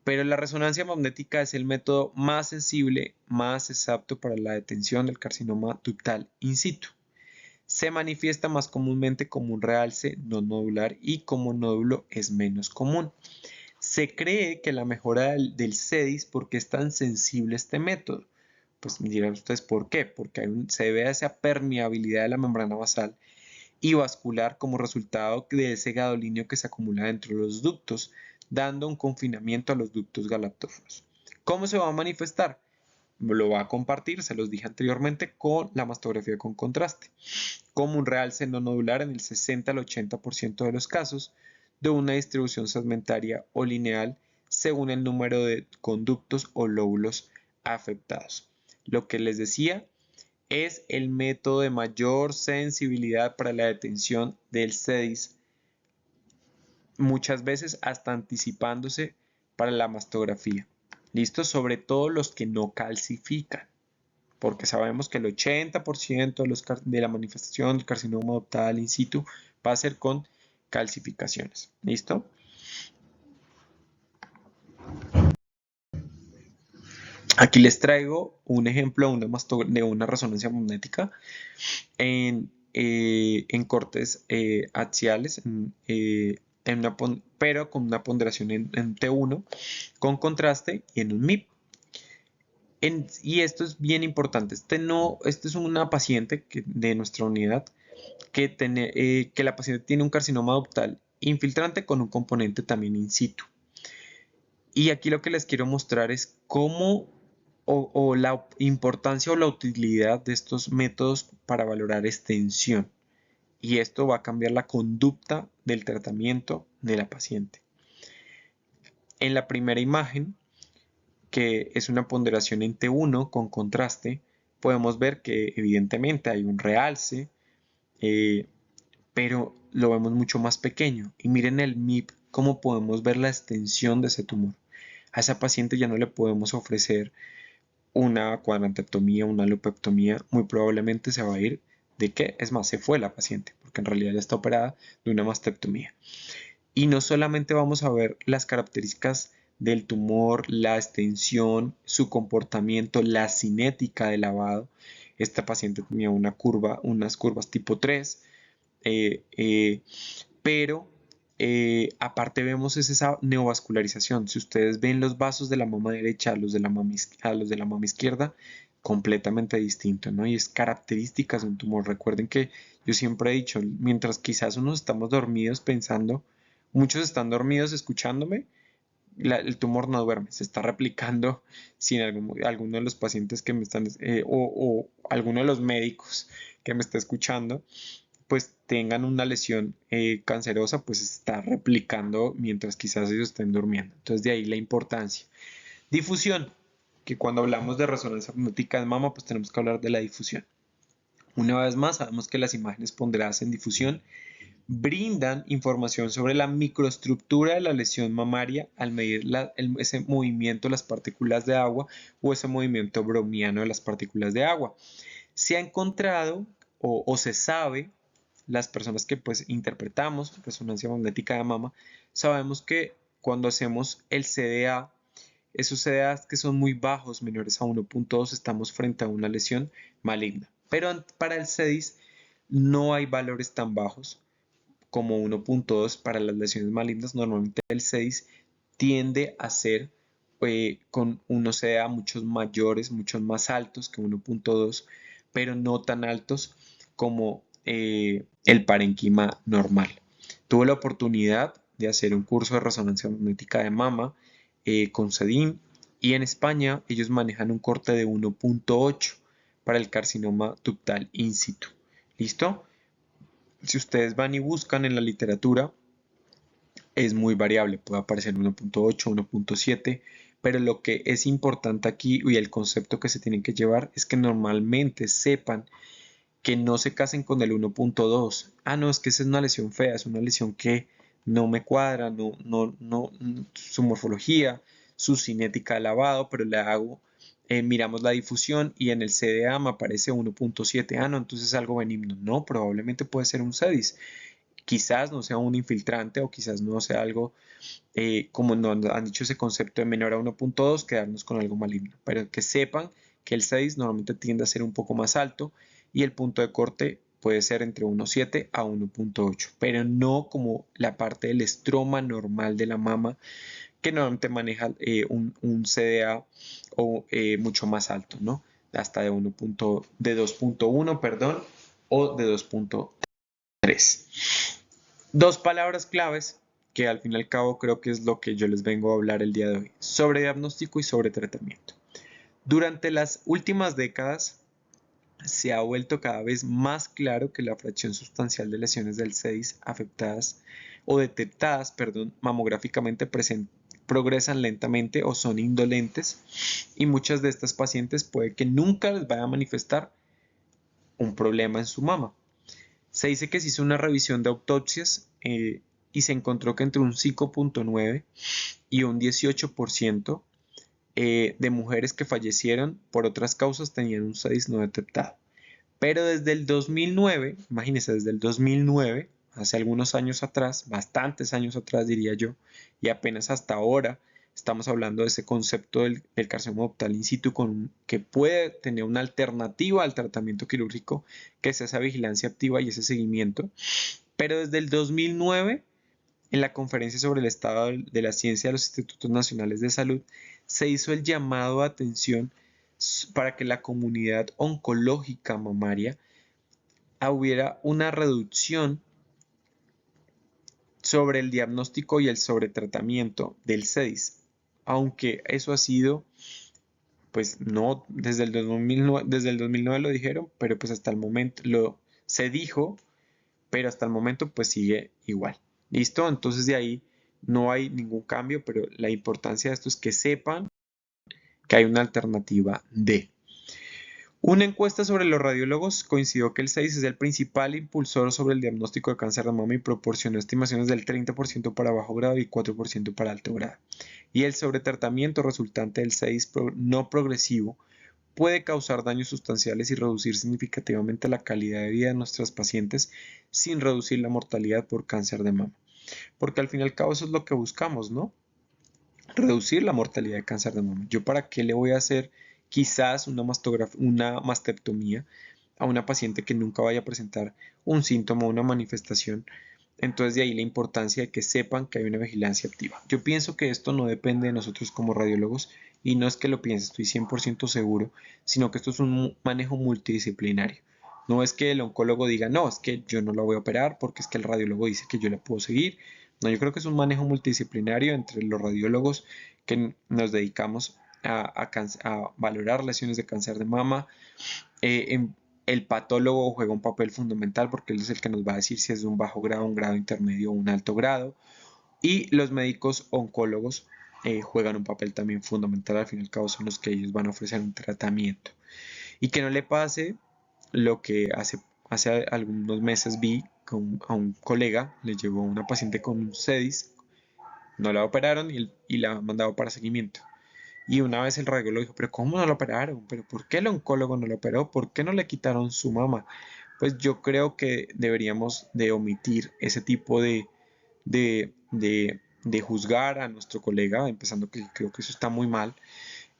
pero la resonancia magnética es el método más sensible, más exacto para la detención del carcinoma ductal in situ. Se manifiesta más comúnmente como un realce no nodular y como nódulo es menos común. Se cree que la mejora del CEDIS, ¿por qué es tan sensible este método? Pues dirán ustedes por qué, porque se debe a esa permeabilidad de la membrana basal y vascular como resultado de ese gadolinio que se acumula dentro de los ductos, dando un confinamiento a los ductos galactófonos. ¿Cómo se va a manifestar? Lo va a compartir, se los dije anteriormente, con la mastografía con contraste, como un realce no nodular en el 60 al 80% de los casos, de una distribución segmentaria o lineal según el número de conductos o lóbulos afectados. Lo que les decía es el método de mayor sensibilidad para la detención del CEDIS, muchas veces hasta anticipándose para la mastografía. ¿Listo? Sobre todo los que no calcifican, porque sabemos que el 80% de la manifestación del carcinoma ductal in situ va a ser con calcificaciones. ¿Listo? Aquí les traigo un ejemplo de una resonancia magnética en cortes axiales, pero con una ponderación en T1 con contraste y en un MIP. Y esto es bien importante. Este es una paciente de nuestra unidad que la paciente tiene un carcinoma ductal infiltrante con un componente también in situ. Y aquí lo que les quiero mostrar es cómo o la importancia o la utilidad de estos métodos para valorar extensión. Y esto va a cambiar la conducta del tratamiento de la paciente. En la primera imagen, que es una ponderación en T1 con contraste, podemos ver que evidentemente hay un realce, pero lo vemos mucho más pequeño. Y miren el MIP, cómo podemos ver la extensión de ese tumor. A esa paciente ya no le podemos ofrecer una cuadrantectomía, una lupectomía, muy probablemente se va a ir de qué, es más, se fue la paciente, porque en realidad ya está operada de una mastectomía. Y no solamente vamos a ver las características del tumor, la extensión, su comportamiento, la cinética de lavado. Esta paciente tenía unas curvas tipo 3, pero aparte vemos esa neovascularización. Si ustedes ven los vasos de la mama derecha a los de la mama izquierda, completamente distinto, ¿no? Y es características de un tumor. Recuerden que yo siempre he dicho, mientras quizás unos estamos dormidos pensando, muchos están dormidos escuchándome, el tumor no duerme, se está replicando sin alguno de los pacientes que me están, o alguno de los médicos que me está escuchando, pues tengan una lesión cancerosa, pues está replicando mientras quizás ellos estén durmiendo. Entonces de ahí la importancia. Difusión, que cuando hablamos de resonancia magnética de mama, pues tenemos que hablar de la difusión. Una vez más, sabemos que las imágenes ponderadas en difusión brindan información sobre la microestructura de la lesión mamaria al medir ese movimiento de las partículas de agua o ese movimiento bromiano de las partículas de agua. Se ha encontrado o se sabe, las personas que pues interpretamos resonancia magnética de mama, sabemos que cuando hacemos el CDA, esos CDAs que son muy bajos, menores a 1.2, estamos frente a una lesión maligna. Pero para el CEDIS no hay valores tan bajos como 1.2 para las lesiones malignas. Normalmente el CEDIS tiende a ser con unos CDA muchos mayores, muchos más altos que 1.2, pero no tan altos como el parénquima normal. Tuve la oportunidad de hacer un curso de resonancia magnética de mama con CEDIM, y en España ellos manejan un corte de 1.8 para el carcinoma ductal in situ. ¿Listo? Si ustedes van y buscan en la literatura, es muy variable, puede aparecer 1.8, 1.7, pero lo que es importante aquí y el concepto que se tienen que llevar es que normalmente sepan que no se casen con el 1.2. Ah, no, es que esa es una lesión fea, es una lesión que no me cuadra, no, su morfología, su cinética de lavado, pero le hago, miramos la difusión y en el CDA me aparece 1.7. Ah, no, entonces es algo benigno. No, probablemente puede ser un CEDIS. Quizás no sea un infiltrante o quizás no sea algo, como nos han dicho ese concepto de menor a 1.2, quedarnos con algo maligno. Pero que sepan que el 6 normalmente tiende a ser un poco más alto y el punto de corte puede ser entre 1.7 a 1.8, pero no como la parte del estroma normal de la mama, que normalmente maneja un CDA o mucho más alto, ¿no? Hasta de 2.1, perdón, o de 2.3. Dos palabras claves que al fin y al cabo creo que es lo que yo les vengo a hablar el día de hoy: sobre diagnóstico y sobre tratamiento. Durante las últimas décadas se ha vuelto cada vez más claro que la fracción sustancial de lesiones del CEDIS afectadas o detectadas, perdón, mamográficamente progresan lentamente o son indolentes, y muchas de estas pacientes puede que nunca les vaya a manifestar un problema en su mama. Se dice que se hizo una revisión de autopsias y se encontró que entre un 5.9 y un 18% de mujeres que fallecieron por otras causas tenían un CEDIS no detectado. Pero desde el 2009, imagínense, desde el 2009, hace algunos años atrás, bastantes años atrás diría yo, y apenas hasta ahora estamos hablando de ese concepto del carcinoma ductal in situ que puede tener una alternativa al tratamiento quirúrgico, que es esa vigilancia activa y ese seguimiento. Pero desde el 2009, en la conferencia sobre el estado de la ciencia de los Institutos Nacionales de Salud, se hizo el llamado a atención para que la comunidad oncológica mamaria hubiera una reducción sobre el diagnóstico y el sobretratamiento del CEDIS, aunque eso ha sido, pues no, desde el 2009 lo dijeron, pero pues hasta el momento se dijo, pero hasta el momento pues sigue igual. ¿Listo? Entonces de ahí no hay ningún cambio, pero la importancia de esto es que sepan que hay una alternativa D. Una encuesta sobre los radiólogos coincidió que el 6 es el principal impulsor sobre el diagnóstico de cáncer de mama y proporcionó estimaciones del 30% para bajo grado y 4% para alto grado. Y el sobretratamiento resultante del 6 no progresivo puede causar daños sustanciales y reducir significativamente la calidad de vida de nuestras pacientes sin reducir la mortalidad por cáncer de mama. Porque al fin y al cabo eso es lo que buscamos, ¿no? Reducir la mortalidad de cáncer de mama. ¿Yo para qué le voy a hacer quizás una mastectomía a una paciente que nunca vaya a presentar un síntoma o una manifestación? Entonces de ahí la importancia de que sepan que hay una vigilancia activa. Yo pienso que esto no depende de nosotros como radiólogos, y no es que lo piense, estoy 100% seguro, sino que esto es un manejo multidisciplinario. No es que el oncólogo diga, no, es que yo no la voy a operar porque es que el radiólogo dice que yo la puedo seguir. No, yo creo que es un manejo multidisciplinario entre los radiólogos que nos dedicamos a valorar lesiones de cáncer de mama. El patólogo juega un papel fundamental porque él es el que nos va a decir si es de un bajo grado, un grado intermedio o un alto grado. Y los médicos oncólogos juegan un papel también fundamental. Al fin y al cabo son los que ellos van a ofrecer un tratamiento. Y que no le pase lo que hace algunos meses vi a un colega, le llegó una paciente con un CEDIS, no la operaron y la han mandado para seguimiento. Y una vez el radiólogo dijo, pero ¿cómo no lo operaron? ¿Pero por qué el oncólogo no lo operó? ¿Por qué no le quitaron su mama? Pues yo creo que deberíamos de omitir ese tipo de juzgar a nuestro colega, empezando que creo que eso está muy mal.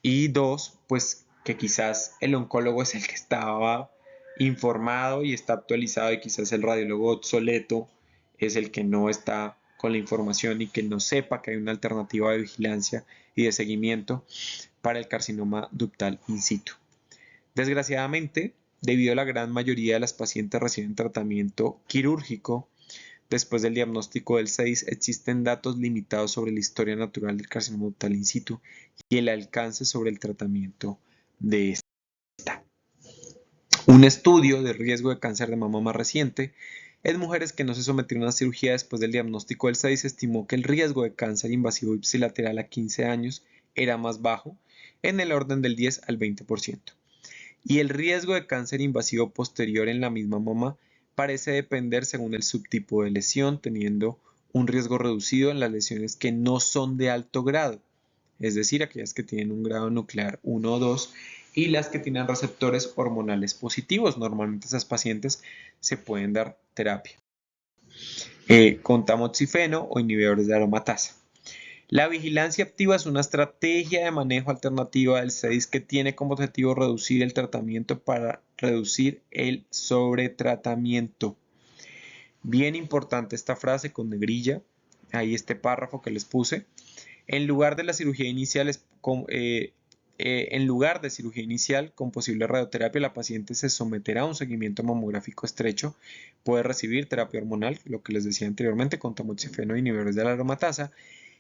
Y dos, pues que quizás el oncólogo es el que estaba informado y está actualizado, y quizás el radiólogo obsoleto es el que no está con la información y que no sepa que hay una alternativa de vigilancia y de seguimiento para el carcinoma ductal in situ. Desgraciadamente, debido a la gran mayoría de las pacientes reciben tratamiento quirúrgico, después del diagnóstico del 6 existen datos limitados sobre la historia natural del carcinoma ductal in situ y el alcance sobre el tratamiento de esta. Un estudio de riesgo de cáncer de mama más reciente en mujeres que no se sometieron a cirugía después del diagnóstico del 6 estimó que el riesgo de cáncer invasivo ipsilateral a 15 años era más bajo, en el orden del 10 al 20%. Y el riesgo de cáncer invasivo posterior en la misma mama parece depender según el subtipo de lesión, teniendo un riesgo reducido en las lesiones que no son de alto grado, es decir, aquellas que tienen un grado nuclear 1 o 2 y las que tienen receptores hormonales positivos. Normalmente esas pacientes se pueden dar terapia con tamoxifeno o inhibidores de aromatasa. La vigilancia activa es una estrategia de manejo alternativa del 6 que tiene como objetivo reducir el tratamiento para reducir el sobretratamiento. Bien importante esta frase con negrilla, ahí este párrafo que les puse. En lugar de la cirugía inicial, con posible radioterapia, la paciente se someterá a un seguimiento mamográfico estrecho, puede recibir terapia hormonal, lo que les decía anteriormente, con tamoxifeno e inhibidores de la aromatasa,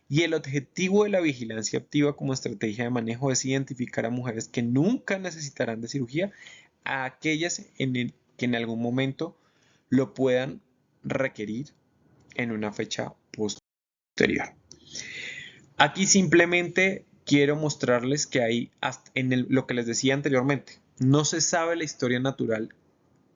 y el objetivo de la vigilancia activa como estrategia de manejo es identificar a mujeres que nunca necesitarán de cirugía, a aquellas que en algún momento lo puedan requerir en una fecha posterior. Aquí simplemente quiero mostrarles que hay, lo que les decía anteriormente, no se sabe la historia natural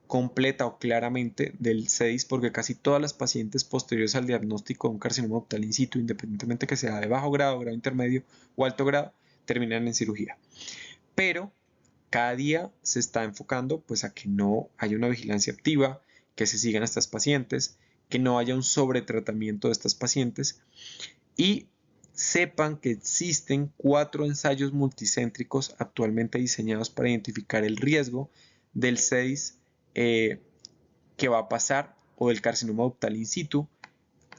completa o claramente del 6 porque casi todas las pacientes posteriores al diagnóstico de un carcinoma ductal in situ, independientemente que sea de bajo grado, grado intermedio o alto grado, terminan en cirugía. Pero cada día se está enfocando pues a que no haya una vigilancia activa, que se sigan a estas pacientes, que no haya un sobretratamiento de estas pacientes y sepan que existen 4 ensayos multicéntricos actualmente diseñados para identificar el riesgo del 6 que va a pasar o del carcinoma ductal in situ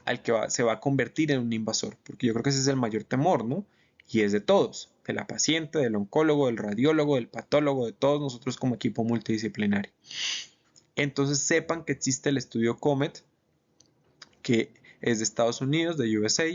al que se va a convertir en un invasor, porque yo creo que ese es el mayor temor, ¿no? Y es de todos, de la paciente, del oncólogo, del radiólogo, del patólogo, de todos nosotros como equipo multidisciplinario. Entonces sepan que existe el estudio COMET, que es de Estados Unidos, de USA,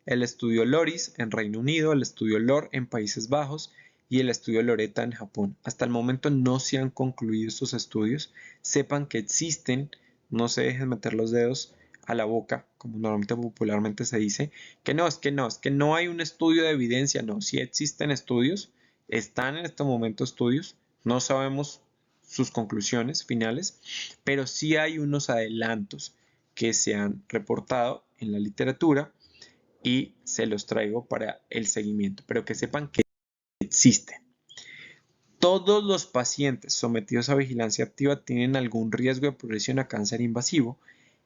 el estudio LORIS en Reino Unido, el estudio LOR en Países Bajos y el estudio Loretta en Japón. Hasta el momento no se han concluido estos estudios. Sepan que existen, no se dejen meter los dedos a la boca, como normalmente popularmente se dice, que no hay un estudio de evidencia, no, sí existen estudios, están en este momento estudios, no sabemos sus conclusiones finales, pero sí hay unos adelantos que se han reportado en la literatura y se los traigo para el seguimiento, pero que sepan que existen. Todos los pacientes sometidos a vigilancia activa tienen algún riesgo de progresión a cáncer invasivo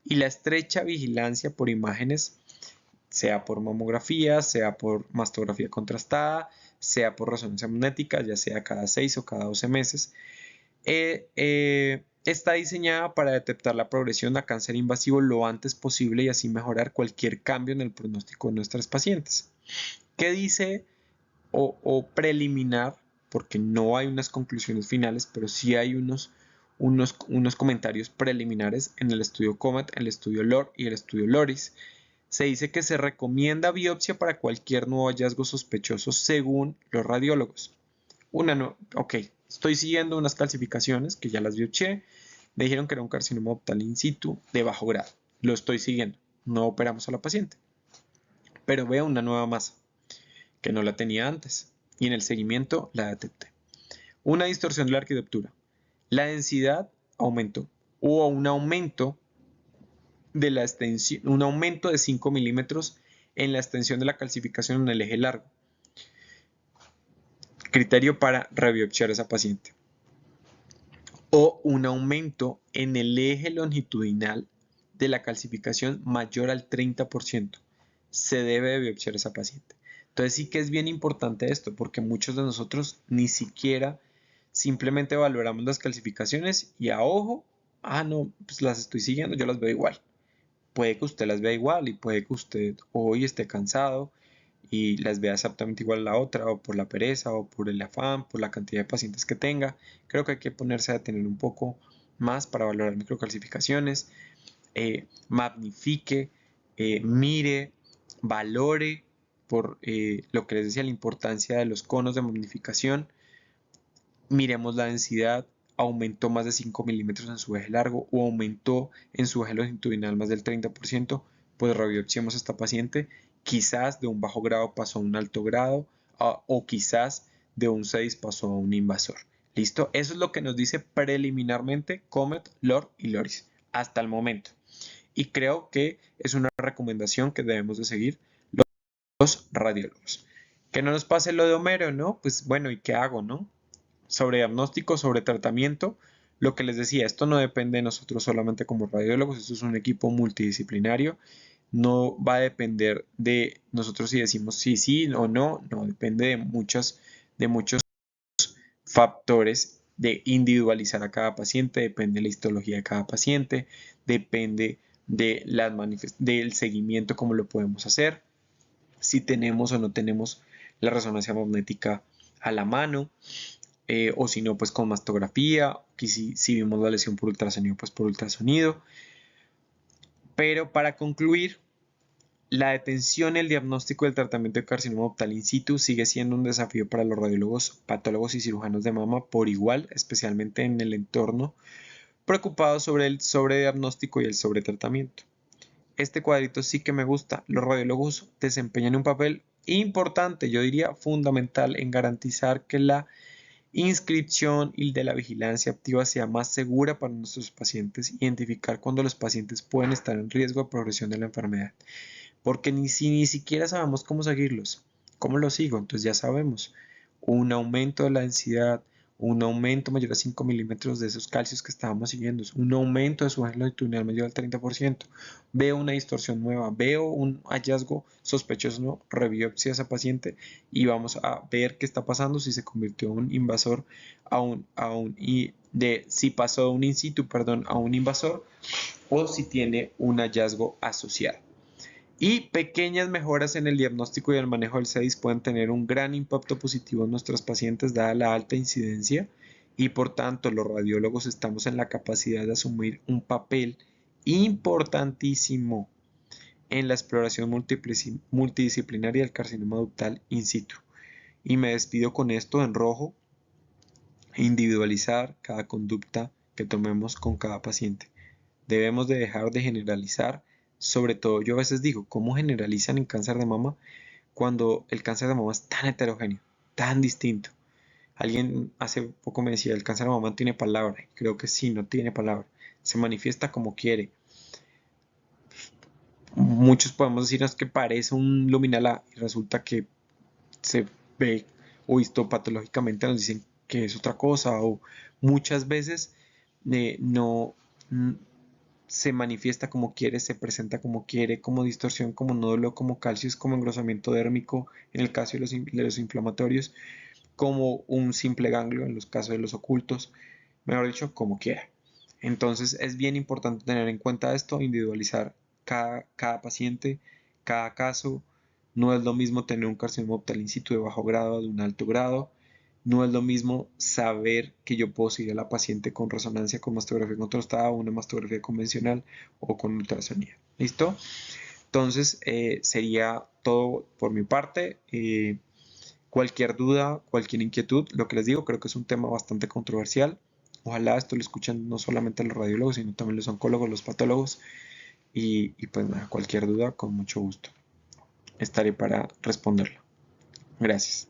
y la estrecha vigilancia por imágenes, sea por mamografía, sea por mastografía contrastada, sea por resonancia magnética, ya sea cada 6 o cada 12 meses, está diseñada para detectar la progresión a cáncer invasivo lo antes posible y así mejorar cualquier cambio en el pronóstico de nuestras pacientes. ¿Qué dice o preliminar? Porque no hay unas conclusiones finales, pero sí hay unos comentarios preliminares en el estudio COMET, el estudio LOR y el estudio LORIS. Se dice que se recomienda biopsia para cualquier nuevo hallazgo sospechoso según los radiólogos. Ok, estoy siguiendo unas calcificaciones que ya las biopsié. Me dijeron que era un carcinoma ductal in situ de bajo grado. Lo estoy siguiendo. No operamos a la paciente. Pero veo una nueva masa que no la tenía antes y en el seguimiento la detecté. Una distorsión de la arquitectura. La densidad aumentó. Hubo un aumento de la extensión, un aumento de 5 milímetros en la extensión de la calcificación en el eje largo. Criterio para rebiopsiar a esa paciente. O un aumento en el eje longitudinal de la calcificación mayor al 30%. Se debe de biopsiar a esa paciente. Entonces sí que es bien importante esto, porque muchos de nosotros ni siquiera simplemente valoramos las calcificaciones y a ojo, no, pues las estoy siguiendo, yo las veo igual. puede que usted las vea igual y puede que usted hoy esté cansado y las vea exactamente igual a la otra, o por la pereza, o por el afán, por la cantidad de pacientes que tenga. Creo que hay que ponerse a detener un poco más para valorar microcalcificaciones, magnifique, mire, valore por lo que les decía, la importancia de los conos de magnificación. Miremos la densidad, aumentó más de 5 milímetros en su eje largo o aumentó en su eje longitudinal más del 30%, pues rebiopsiamos a esta paciente. Quizás de un bajo grado pasó a un alto grado, o quizás de un 6 pasó a un invasor. ¿Listo? Eso es lo que nos dice preliminarmente Comet, LOR y LORIS hasta el momento. Y creo que es una recomendación que debemos de seguir los radiólogos. Que no nos pase lo de Homero, ¿no? Pues bueno, ¿y qué hago, no? Sobre diagnóstico, sobre tratamiento. Lo que les decía, esto no depende de nosotros solamente como radiólogos, esto es un equipo multidisciplinario. No va a depender de nosotros si decimos sí, sí o no, no, depende de muchos factores de individualizar a cada paciente, depende de la histología de cada paciente, depende de del seguimiento, cómo lo podemos hacer, si tenemos o no tenemos la resonancia magnética a la mano, o si no, pues con mastografía, y si vimos la lesión por ultrasonido, pues por ultrasonido. Pero para concluir, la detención, el diagnóstico y el tratamiento de carcinoma ductal in situ sigue siendo un desafío para los radiólogos, patólogos y cirujanos de mama por igual, especialmente en el entorno preocupados sobre el sobrediagnóstico y el sobretratamiento. Este cuadrito sí que me gusta. Los radiólogos desempeñan un papel importante, yo diría fundamental, en garantizar que la inscripción y de la vigilancia activa sea más segura para nuestros pacientes, identificar cuando los pacientes pueden estar en riesgo de progresión de la enfermedad, porque ni siquiera sabemos cómo seguirlos. ¿Cómo los sigo? Entonces ya sabemos, un aumento de la densidad, un aumento mayor a 5 milímetros de esos calcios que estábamos siguiendo, un aumento de su eje longitudinal mayor al 30%, veo una distorsión nueva, veo un hallazgo sospechoso, ¿no? Rebiopsia a esa paciente y vamos a ver qué está pasando, si se convirtió en un invasor si pasó de un in situ, perdón, a un invasor, o si tiene un hallazgo asociado. Y pequeñas mejoras en el diagnóstico y el manejo del CEDIS pueden tener un gran impacto positivo en nuestros pacientes dada la alta incidencia, y por tanto los radiólogos estamos en la capacidad de asumir un papel importantísimo en la exploración multidisciplinaria del carcinoma ductal in situ. Y me despido con esto en rojo: individualizar cada conducta que tomemos con cada paciente. Debemos de dejar de generalizar. Sobre todo, yo a veces digo, ¿cómo generalizan en cáncer de mama cuando el cáncer de mama es tan heterogéneo, tan distinto? Alguien hace poco me decía, el cáncer de mama tiene palabra. Creo que sí, no tiene palabra. Se manifiesta como quiere. Muchos podemos decirnos que parece un luminal A y resulta que se ve o histopatológicamente nos dicen que es otra cosa, o muchas veces no se manifiesta como quiere, se presenta como quiere, como distorsión, como nódulo, como calcios, como engrosamiento dérmico en el caso de los inflamatorios, como un simple ganglio en los casos de los ocultos, mejor dicho, como quiera. Entonces es bien importante tener en cuenta esto, individualizar cada paciente, cada caso. No es lo mismo tener un carcinoma ductal in situ de bajo grado, de un alto grado. No es lo mismo saber que yo puedo seguir a la paciente con resonancia, con mastografía contrastada, o una mastografía convencional, o con ultrasonido. ¿Listo? Entonces sería todo por mi parte. Cualquier duda, cualquier inquietud, lo que les digo, creo que es un tema bastante controversial. Ojalá esto lo escuchen no solamente los radiólogos, sino también los oncólogos, los patólogos. Y pues nada, cualquier duda, con mucho gusto estaré para responderla. Gracias.